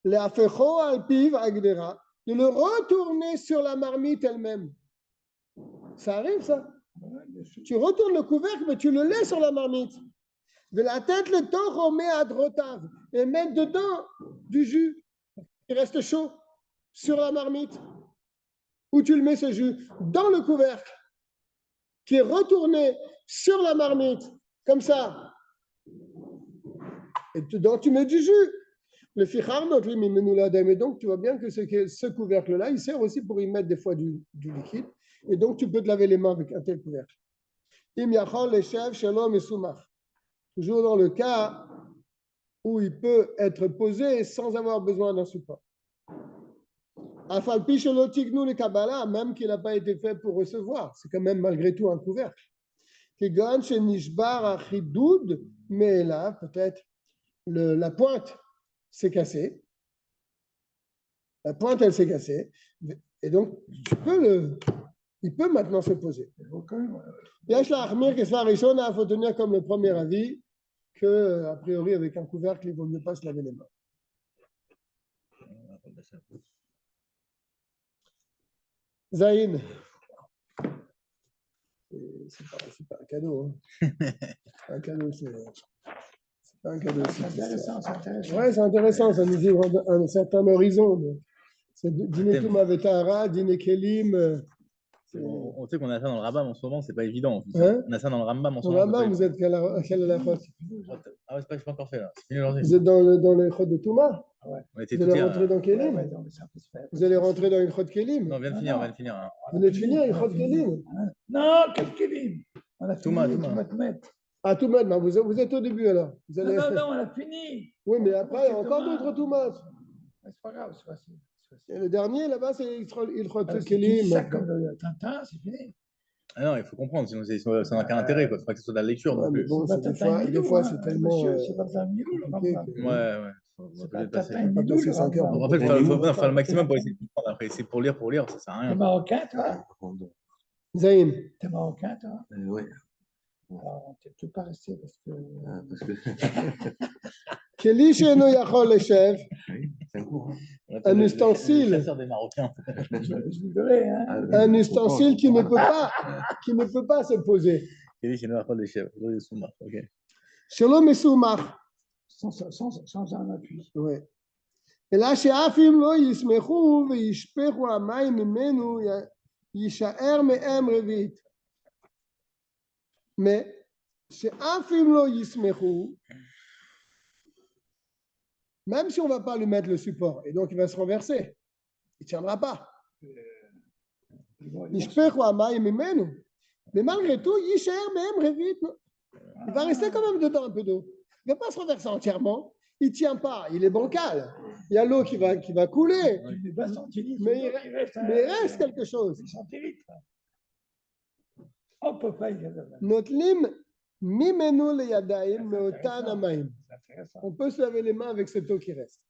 l'afecho alpiv agdera, de le retourner sur la marmite elle-même. Ça arrive, ça. Tu retournes le couvercle, mais tu le laisses sur la marmite. De la tête, le temps remet à droitav et mettre dedans du jus qui reste chaud sur la marmite. Où tu le mets ce jus dans le couvercle qui est retourné sur la marmite, comme ça. Et dedans, tu mets du jus. Le fichar, donc les mimenouladim. Et donc, tu vois bien que ce couvercle-là, il sert aussi pour y mettre des fois du liquide. Et donc, tu peux te laver les mains avec un tel couvercle. Im yachol leshev shalom et soumach. Toujours dans le cas où il peut être posé sans avoir besoin d'un support. Afalpi shelo tignu le kabbalah, même qu'il n'a pas été fait pour recevoir. C'est quand même malgré tout un couvercle. Kegan shenishbar achidoud, mais là, peut-être, la pointe s'est cassée. La pointe, elle s'est cassée. Et donc, il peut maintenant se poser. Il faut tenir comme le premier avis que, a priori, avec un couvercle, il ne vaut mieux pas se laver les mains. Zaïn. C'est pas un cadeau. Hein. Un cadeau, c'est pas un cadeau. C'est intéressant, c'est intéressant. Ouais, c'est intéressant, ça nous ouvre un certain horizon. C'est dîner Touma Vetara, dîner Kelim. On sait qu'on a ça dans le Rambam en ce moment, c'est pas évident. Hein? On a ça dans le Rambam en ce Au moment. Rambam, vous êtes à quelle halachot? Ah ouais, c'est pas encore fait là. C'est fini aujourd'hui. Vous êtes dans les chod de Touma? On était Vous tout allez hier, rentrer dans Kelim? Ouais, non, mais ça peut se faire. Vous allez rentrer dans une chod Kelim? Non, on vient de finir, on vient de finir. Hein. Vous venez de finir une chod Kelim? Non, quel Kélim? On a Touma, fini, Touma. tu vas te mettre. Ah, Touma, ben, vous êtes au début alors. Vous allez... Non, on a fini. Oui, mais après, il y a C'est encore Touma. d'autres Toumas. C'est pas grave, c'est facile. Et le dernier, là-bas, c'est il chod Si tu dis Kelim. ça comme le Tintin, c'est fini. Ah non, il faut comprendre, sinon ça n'a qu'un intérêt. Il ne faut pas que ce soit de la lecture Ouais, non mais plus. bon, C'est c'est pas des Tintin fois, Milou, des fois, hein, c'est tellement monsieur, c'est pas Tintin Milou, le compliqué Rambam. que- Ouais. C'est Faut pas peut-être passer. Tintin pas Milou, passer le 5 heures. Rambam. En fait, il faut faire le maximum pour essayer de comprendre. Après, c'est pour lire, ça sert à T'es rien. marocain, toi? Zaïm. T'es marocain, toi? Oui, Alors, tu ne peux pas rester parce que. parce que Keli sheno yachol leshev. oui, c'est un cours. Hein. On a Un le ustensile. chasseur des Marocains. Je rigolais, hein? Un ustensile qui ne peut pas se poser. Kelly, c'est Noir des chefs. Ok. Shalom mesumach. Sans un appui. Oui. Et là, chez Afim lo yismechu veyishpechu amayim mimenu yishaer me'em revit. Mais chez Afim lo yismechu, même si on ne va pas lui mettre le support, et donc il va se renverser, il ne tiendra pas. Yishpechu amayim mimenu. Mais malgré tout, yishaer me'em revit. Il va rester quand même dedans un peu d'eau. Il ne va pas se renverser entièrement. Il ne tient pas, il est bancal. Il y a l'eau qui va couler. Tu n'es pas centilitre. Mais il reste quelque chose. Centilitre. On ne peut pas y aller. Notlim mimenu le yadaim meotan amaim. C'est intéressant. On peut se laver les mains avec cette eau qui reste.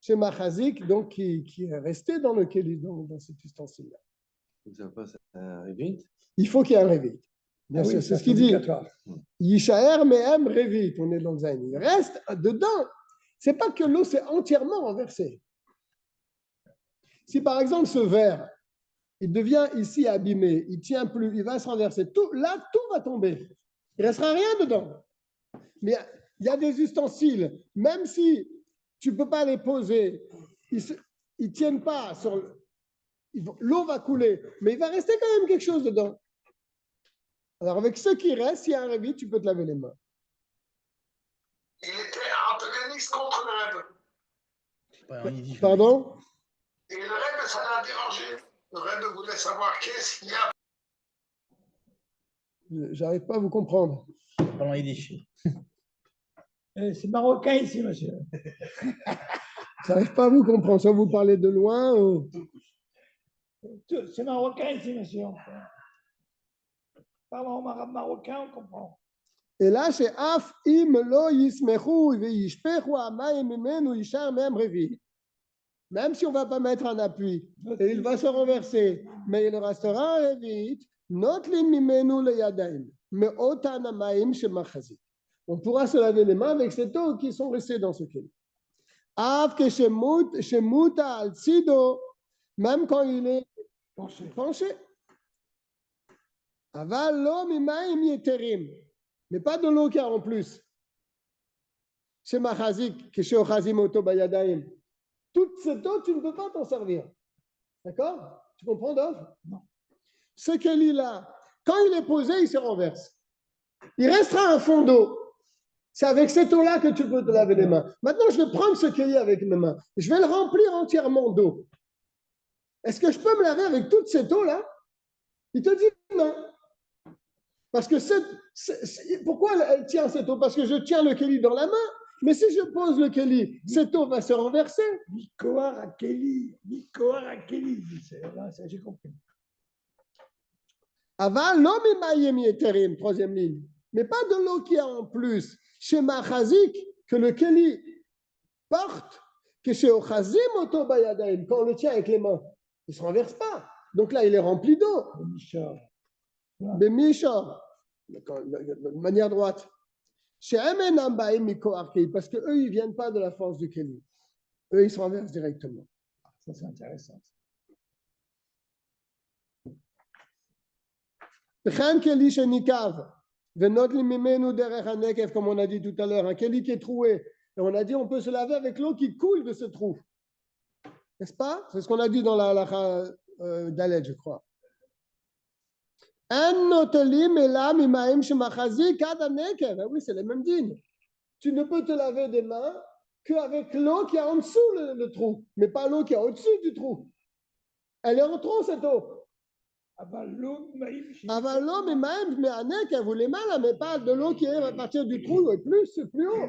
Chez Machazik, donc, qui est resté dans le kéli, dans cet ustensile-là. Ça passe à Revit. Il faut qu'il y ait un révit. Bien Ah oui, sûr, ça, c'est ce qu'il dit. obligatoire. Yishaer me'em revit. On est dans le zain. Il reste dedans. C'est pas que l'eau s'est entièrement renversée. Si par exemple ce verre, il devient ici abîmé, il ne tient plus, il va se renverser, tout va tomber. Il ne restera rien dedans. Mais il y a des ustensiles, même si tu ne peux pas les poser, ils ne tiennent pas. L'eau va couler, mais il va rester quand même quelque chose dedans. Alors avec ce qui reste, s'il y a un révit, tu peux te laver les mains. Il était antagoniste contre le Rebbe. Pardon? Et le Rebbe, ça l'a dérangé. Le Rebbe voulait savoir qu'est-ce qu'il y a. J'arrive pas à vous comprendre. Parlons yiddish. C'est marocain ici, monsieur. J'arrive pas à vous comprendre. Soit vous parlez de loin ou... C'est marocain ici, monsieur. Parlons marocain, on comprend. Et là, c'est Af im lo yismechu veyishpechu amayim mimenu yishar me'em revit. Même si on ne va pas mettre un appui, et il va se renverser, mais il restera un revit, notlim mimenu le yadaim, me'otan amayim shemachazik. On pourra se laver les mains avec cette eau qui sont restées dans ce keli. Av que shemuta al sido, même quand il est penché. Aval lo mimaim yeterim, mais pas de l'eau qui a en plus. Chez Machazik, que chez Ochazim Oto Bayadaim. Toute cette eau, tu ne peux pas t'en servir. D'accord? Tu comprends, Dov? Non. Ce keli-là, quand il est posé, il se renverse. Il restera un fond d'eau. C'est avec cette eau-là que tu peux te laver les mains. Maintenant, je vais prendre ce keli avec mes mains. Je vais le remplir entièrement d'eau. Est-ce que je peux me laver avec toute cette eau-là? Il te dit non. Parce que pourquoi elle tient cette eau? Parce que je tiens le keli dans la main. Mais si je pose le keli, cette eau va se renverser. Mikoar à Kelly, ça j'ai compris. Aval lo mimayim yeterim, troisième ligne. Mais pas de l'eau qui a en plus. Chez Machazik, que le keli porte, que chez Ochazim Oto Bayadaim, quand on le tient avec les mains, il ne se renverse pas. Donc là, il est rempli d'eau. Bemishor, de manière droite. Chez Emenam Baim Mikoar Keli, parce qu'eux, ils ne viennent pas de la force du keli. Eux, ils se renversent directement. Ça, c'est intéressant. Comme on a dit tout à l'heure, un keli qui est troué. Et on a dit on peut se laver avec l'eau qui coule de ce trou. N'est-ce pas? C'est ce qu'on a dit dans la halakha d'Aled, je crois. Oui, c'est les mêmes dînes. Tu ne peux te laver des mains qu'avec l'eau qui est en dessous le trou, mais pas l'eau qui est au-dessus du trou. Elle est en trop, cette eau. Avalon, mais même, mais Anek, elle voulait mal, mais pas de l'eau qui est à partir du trou, et plus haut.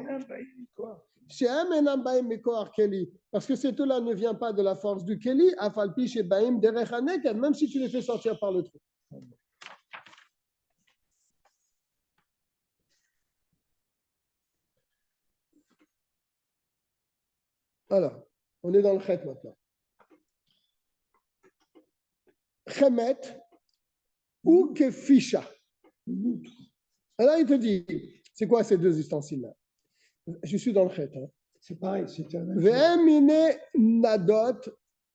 Parce que cette eau-là ne vient pas de la force du Keli, Afalpi chez Baïm, Derech Anek, même si tu les fais sortir par le trou. Alors, on est dans le Chet maintenant. Chemet ou Kefisha. Alors, il te dit, c'est quoi ces deux ustensiles-là? Je suis dans le Chet. Hein. C'est pareil, c'est un même. Ve'emine nadot,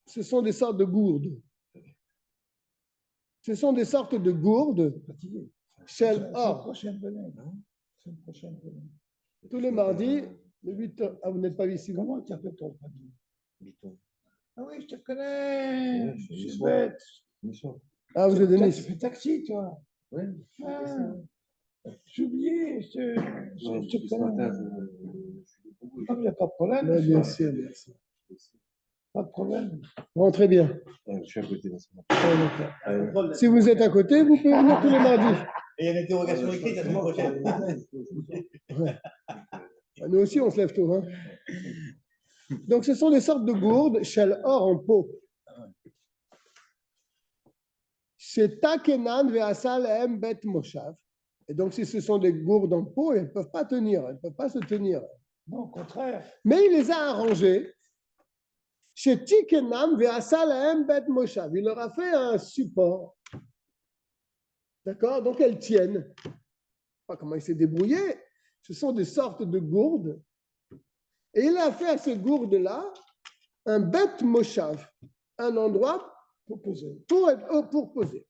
ce sont des sortes de gourdes. Ce sont des sortes de gourdes. Shel or. Tous les mardis, le 8 ah, vous n'êtes pas ici. Comment tu appelles ton famille? Biton. Ah oui, je te connais. Ouais, Je suis bête. Ah, vous êtes de Toi, Nice. tu fais taxi, toi. Ouais, J'ai oublié, je te connais. Non, il n'y a pas de problème. Ouais, bien sûr, bien sûr. Pas de problème. Rentrez bien. je suis à côté. Ah, d'accord. Si vous êtes à côté, vous pouvez venir tous les mardis. Et il y a une interrogation écrite la semaine prochaine. Ouais. Nous aussi, on se lève tôt. Hein. Donc, ce sont des sortes de gourdes, shell or en pot. Chez Takenan ve'asal em bet moshav. Et donc, si ce sont des gourdes en pot, elles ne peuvent pas tenir, elles ne peuvent pas se tenir. Non, au contraire. Mais il les a arrangées. Chez Tikenam ve'asal em bet moshav. Il leur a fait un support. D'accord? Donc, elles tiennent. Je ne sais pas comment il s'est débrouillé. Ce sont des sortes de gourdes. Et il a fait à ces gourdes-là un bet moshav, un endroit pour poser. Pour poser.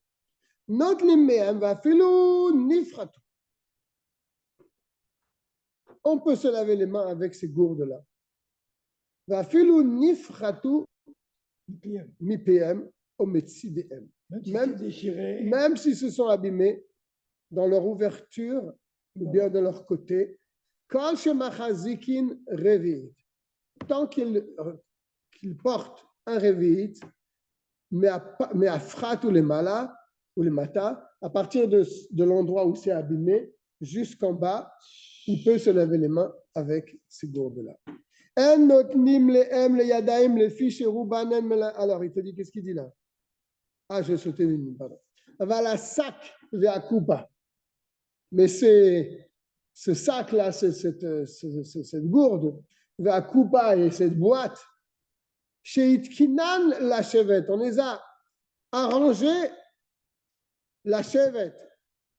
Notre liméam va filou nifratu. On peut se laver les mains avec ces gourdes-là. Va filou nifratu mi PM au metsidem. Même si se sont abîmés dans leur ouverture ou bien de leur côté, quand chez Machazikin Revit, tant qu'ils portent un Revit, mais à Frat ou les Mala, ou les Mata, à partir de l'endroit où c'est abîmé, jusqu'en bas, il peut se laver les mains avec ces gourdes-là. Alors, il te dit, qu'est-ce qu'il dit là? Ah, j'ai sauté une ligne, pardon. Voilà, sac vers Kupa. Mais ce sac-là, cette gourde, vers Kupa et cette boîte, chez Itkinan, la chevette, on les a arrangés, la chevette,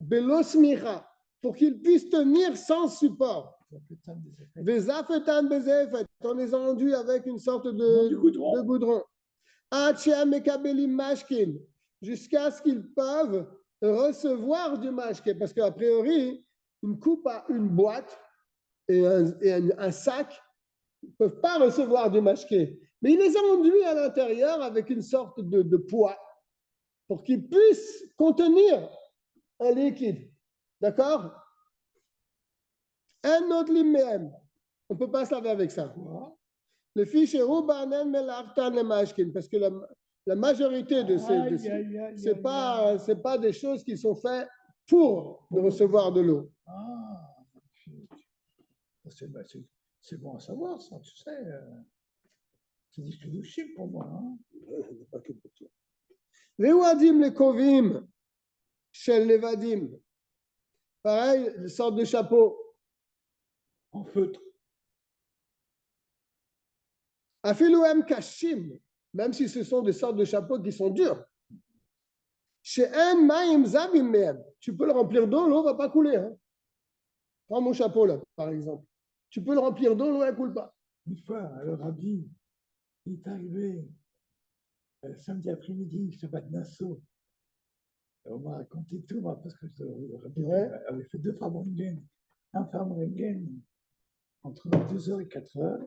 Belosmicha, pour qu'ils puissent tenir sans support. Ça peut être des effets. Vezafetan bezefet, on les a enduits avec une sorte Non, du goudron. de goudron. Hachem ekabelim mashkin, jusqu'à ce qu'ils peuvent recevoir du mashké. Parce qu'a priori, une coupe à une boîte et un sac ne peuvent pas recevoir du mashké. Mais il les a enduits à l'intérieur avec une sorte de poids pour qu'ils puissent contenir un liquide. D'accord? Un autre limem. On ne peut pas se laver avec ça. Le fichier Roubanen Melartan le Mashkin, parce que la majorité de ces. C'est pas des choses qui sont faites pour recevoir de l'eau. Ah, c'est bon à savoir, ça, tu sais. C'est du chic pour moi. Hein. Pas que pour toi. Les Wadim, les Kovim, chez les Vadim. Pareil, une sorte de chapeau. En feutre. Afilouem Kashim, même si ce sont des sortes de chapeaux qui sont durs. Chez un Maïm Zavim Mehem, tu peux le remplir d'eau, l'eau ne va pas couler. Hein. Prends mon chapeau là, par exemple. Tu peux le remplir d'eau, l'eau ne coule pas. Une fois, le rabbi, il est arrivé samedi après-midi, Shabbat Nassau. On m'a raconté tout, moi, parce que le rabbi avait fait 2 femmes rengen, un femme rengen entre 2h et 4h.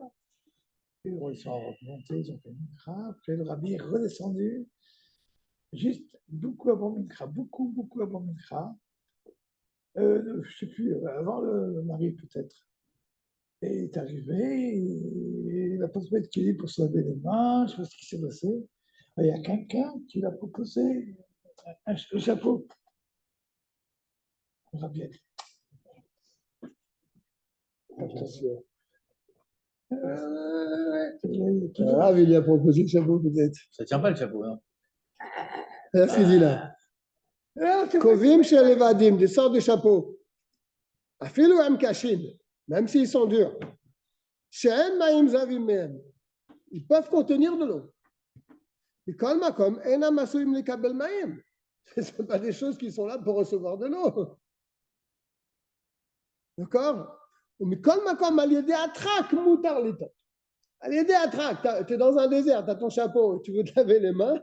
Et ils sont remontés, ils ont fait Mincha. Après, le rabbi est redescendu, juste beaucoup avant Mincha, beaucoup avant Mincha. Je ne sais plus, avant le mari peut-être. Et il est arrivé, et il a pas trouvé de kéli pour se laver les mains, je ne sais pas ce qui s'est passé. Il y a quelqu'un qui lui a proposé un chapeau. Le rabbi a dit. Attention. Ah, il lui a proposé le chapeau peut-être. Ça tient pas le chapeau, hein. Qu'est-ce qu'il dit là? Kovim chez les Vadim, des sortes de chapeaux. Afilouem Kashim, même s'ils sont durs. Chez un Maïm Zavim Mehem, ils peuvent contenir de l'eau. Et comme Ena Masuim le Kabel Maïm. Ce ne sont pas des choses qui sont là pour recevoir de l'eau. D'accord? Mais comme Aliédé Atrak, Moutar Litot. Aliédé Atrak, tu es dans un désert, tu as ton chapeau, tu veux te laver les mains,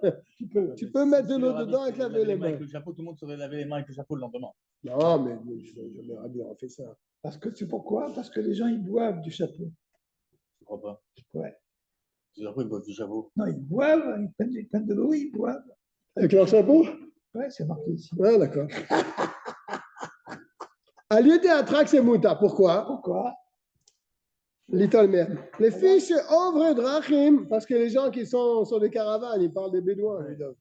tu peux mettre de l'eau dedans et te laver les mains. Avec le chapeau, tout le monde saurait laver les mains avec le chapeau le lendemain. Non, mais jamais Rabbi aurait fait ça. parce que c'est pourquoi? Parce que les gens, ils boivent du chapeau. Je crois pas. Ouais. C'est après ils boivent du chapeau. Non, ils boivent, ils prennent de l'eau, ils boivent. Avec leur chapeau? Ouais, c'est marqué ici. Ah, d'accord. Aliédé Atrak, c'est Mouta. Pourquoi? Pourquoi? Little même. Les fiches Ovre Drachim, parce que les gens qui sont sur les caravanes, ils parlent des Bédouins, évidemment.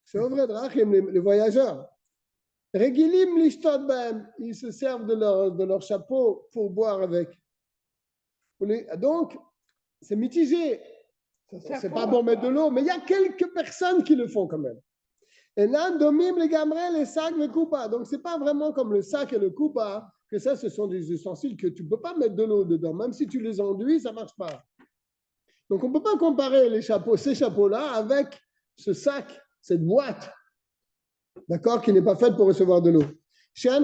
C'est Ovre Drachim, les voyageurs. Regilim Lishtot Bem, ils se servent de leur chapeau pour boire avec. Donc, c'est mitigé. C'est pas pour mettre de l'eau, mais il y a quelques personnes qui le font quand même. Et là, domime les gamrels, les sacs, le coupa. Donc, c'est pas vraiment comme le sac et le coupa, que ça, ce sont des ustensiles que tu ne peux pas mettre de l'eau dedans. Même si tu les enduis, ça ne marche pas. Donc, on ne peut pas comparer les chapeaux, ces chapeaux-là avec ce sac, cette boîte, d'accord, qui n'est pas faite pour recevoir de l'eau. Cette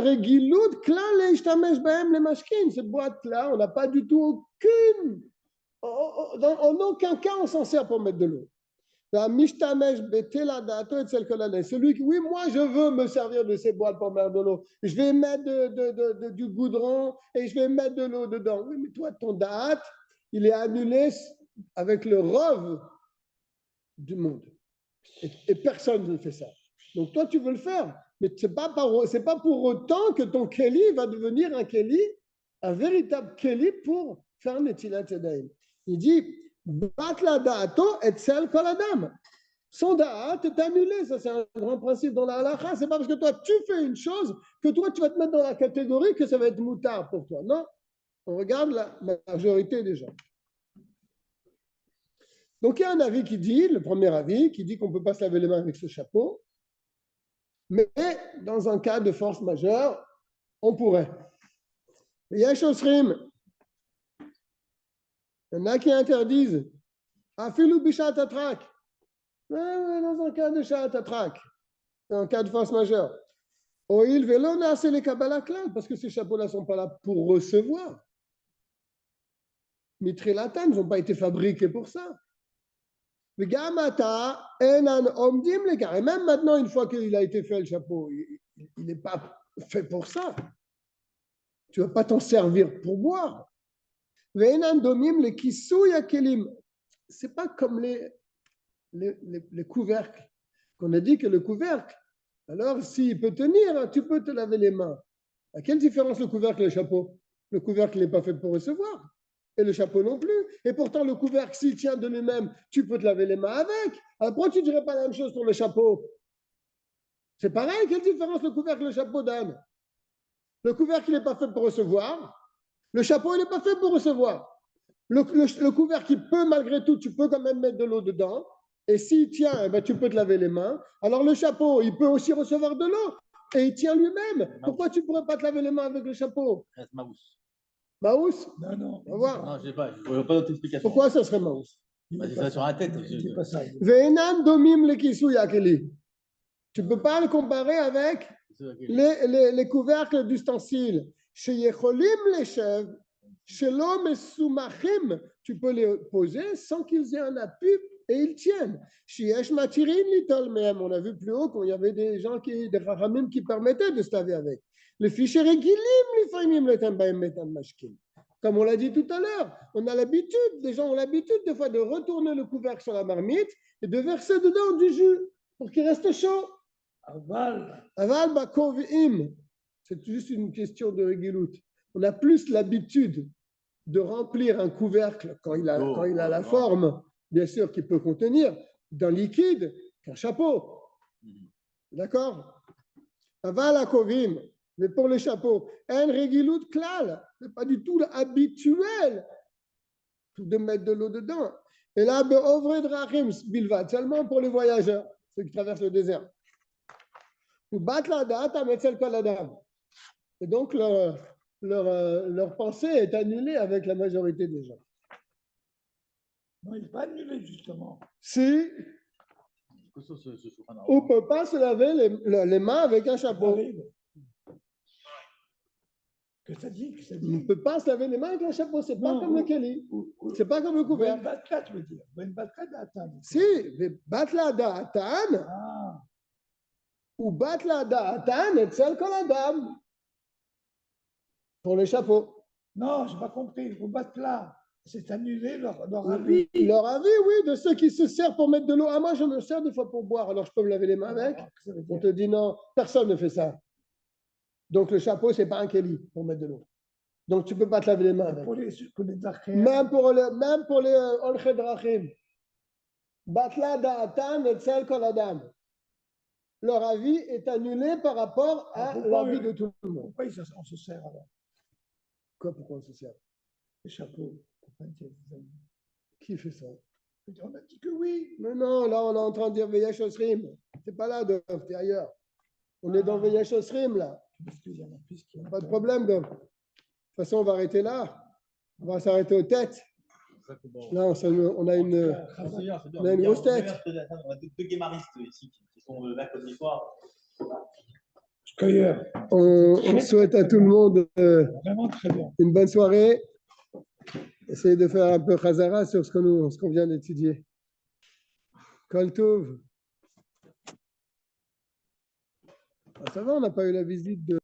boîte-là, on n'a pas du tout aucune, en aucun cas, on s'en sert pour mettre de l'eau. Celui qui, oui, moi, je veux me servir de ces boîtes pour mettre de l'eau. Je vais mettre du goudron et je vais mettre de l'eau dedans. Oui, mais toi, ton date, il est annulé avec le rov du monde. Et personne ne fait ça. Donc, toi, tu veux le faire. Mais ce n'est pas pour autant que ton Kéli va devenir un Kéli, un véritable Kéli pour faire Netilat Yadayim. Il dit, Batla da'ato et sel kol adam. Son da'at est annulé. Ça, c'est un grand principe dans la halakha. Ce n'est pas parce que toi, tu fais une chose que toi, tu vas te mettre dans la catégorie que ça va être moutard pour toi. Non. On regarde la majorité des gens. Donc, il y a un avis qui dit, le premier avis, qui dit qu'on ne peut pas se laver les mains avec ce chapeau. Mais dans un cas de force majeure, on pourrait. Il y a Shosrim. Il y en a qui interdisent. Afilou bishat atrak. Dans un cas de shat atrak. Dans un cas de force majeure. Oil velo nase les kabbalah klal, parce que ces chapeaux-là ne sont pas là pour recevoir. Mitrilatan, ils n'ont pas été fabriqués pour ça. Et même maintenant, une fois qu'il a été fait le chapeau, il n'est pas fait pour ça. Tu ne vas pas t'en servir pour boire. C'est pas comme les couvercles. Qu'on a dit que le couvercle, alors s'il peut tenir, tu peux te laver les mains. À quelle différence le couvercle et le chapeau? Le couvercle n'est pas fait pour recevoir. Et le chapeau non plus. Et pourtant, le couvercle, s'il tient de lui-même, tu peux te laver les mains avec. Alors pourquoi tu ne dirais pas la même chose pour le chapeau? C'est pareil, quelle différence le couvercle et le chapeau, Dan? Le couvercle, il n'est pas fait pour recevoir. Le chapeau, il n'est pas fait pour recevoir. Le couvercle, il peut, malgré tout, tu peux quand même mettre de l'eau dedans. Et s'il tient, eh ben, tu peux te laver les mains. Alors le chapeau, il peut aussi recevoir de l'eau. Et il tient lui-même. Pourquoi tu ne pourrais pas te laver les mains avec le chapeau? Maous. Maous? Non. On va voir. Non, je n'ai pas. Je ne vois pas d'autre explication. Pourquoi ça serait Maous? Bah, c'est ça sur la tête. C'est pas ça. Ve'enan domim le kisou yakeli. Tu ne peux pas le comparer avec les couvercles d'ustensiles. Chez Yecholim les chèvres, chez l'homme et soumachim, tu peux les poser sans qu'ils aient un appui et ils tiennent. Chez Yesh Matirin litol même, on a vu plus haut qu'il y avait des gens des rachamim qui permettaient de se laver avec. Les fichiers réguliers, comme on l'a dit tout à l'heure, on a l'habitude, des gens ont l'habitude des fois de retourner le couvercle sur la marmite et de verser dedans du jus pour qu'il reste chaud. Aval. Aval bakovim. C'est juste une question de réguloute. On a plus l'habitude de remplir un couvercle quand il a la forme, bien sûr, qu'il peut contenir, d'un liquide qu'un chapeau. D'accord? Aval akovim. Mais pour les chapeaux, un réguloute klal. C'est pas du tout habituel de mettre de l'eau dedans. Et là, be'ovre drachim bilvat, seulement pour les voyageurs, ceux qui traversent le désert. Ou bat la date à metzel koladam. Et donc, leur pensée est annulée avec la majorité des gens. Non, il n'est pas annulé, justement. Si on ne peut pas se laver les mains avec un chapeau. Que ça dit, On ne peut pas se laver les mains avec un chapeau. C'est pas comme le keli. C'est pas comme le couvert. Ben Batla, tu veux dire. Ben Batla d'Atan. Si, batla da'atan Ah, ou batla da'atan et tzal kol adam. Pour les chapeaux. non, je n'ai pas compris. Au Batla, c'est annulé leur avis. Leur avis, oui, de ceux qui se servent pour mettre de l'eau. Ah, moi, je me sers des fois pour boire, alors je peux me laver les mains avec. On te dit non, personne ne fait ça. Donc le chapeau, ce n'est pas un keli pour mettre de l'eau. Donc tu ne peux pas te laver les mains avec. Pour les drachim. Même pour les olchet drachim. Batla da'atan et tzal kol adam. Leur avis est annulé par rapport à l'avis de tout le monde. Pourquoi on se sert alors? Pourquoi on se sert? Les chapeaux. Qui fait ça? On a dit que oui. Mais non, là on est en train de dire Veyesh Osrim. C'est pas là, Dov, t'es ailleurs. On est dans Veyesh Osrim là. Pas de problème, Dov. De toute façon, on va arrêter là. On va s'arrêter aux têtes. Là, on a une grosse tête. On a deux guémaristes ici qui sont mercredi soir. On souhaite à tout le monde Vraiment très bien. une bonne soirée. Essayez de faire un peu Khazara sur ce qu'on vient d'étudier. Kol Tov. Ah, ça va, on n'a pas eu la visite de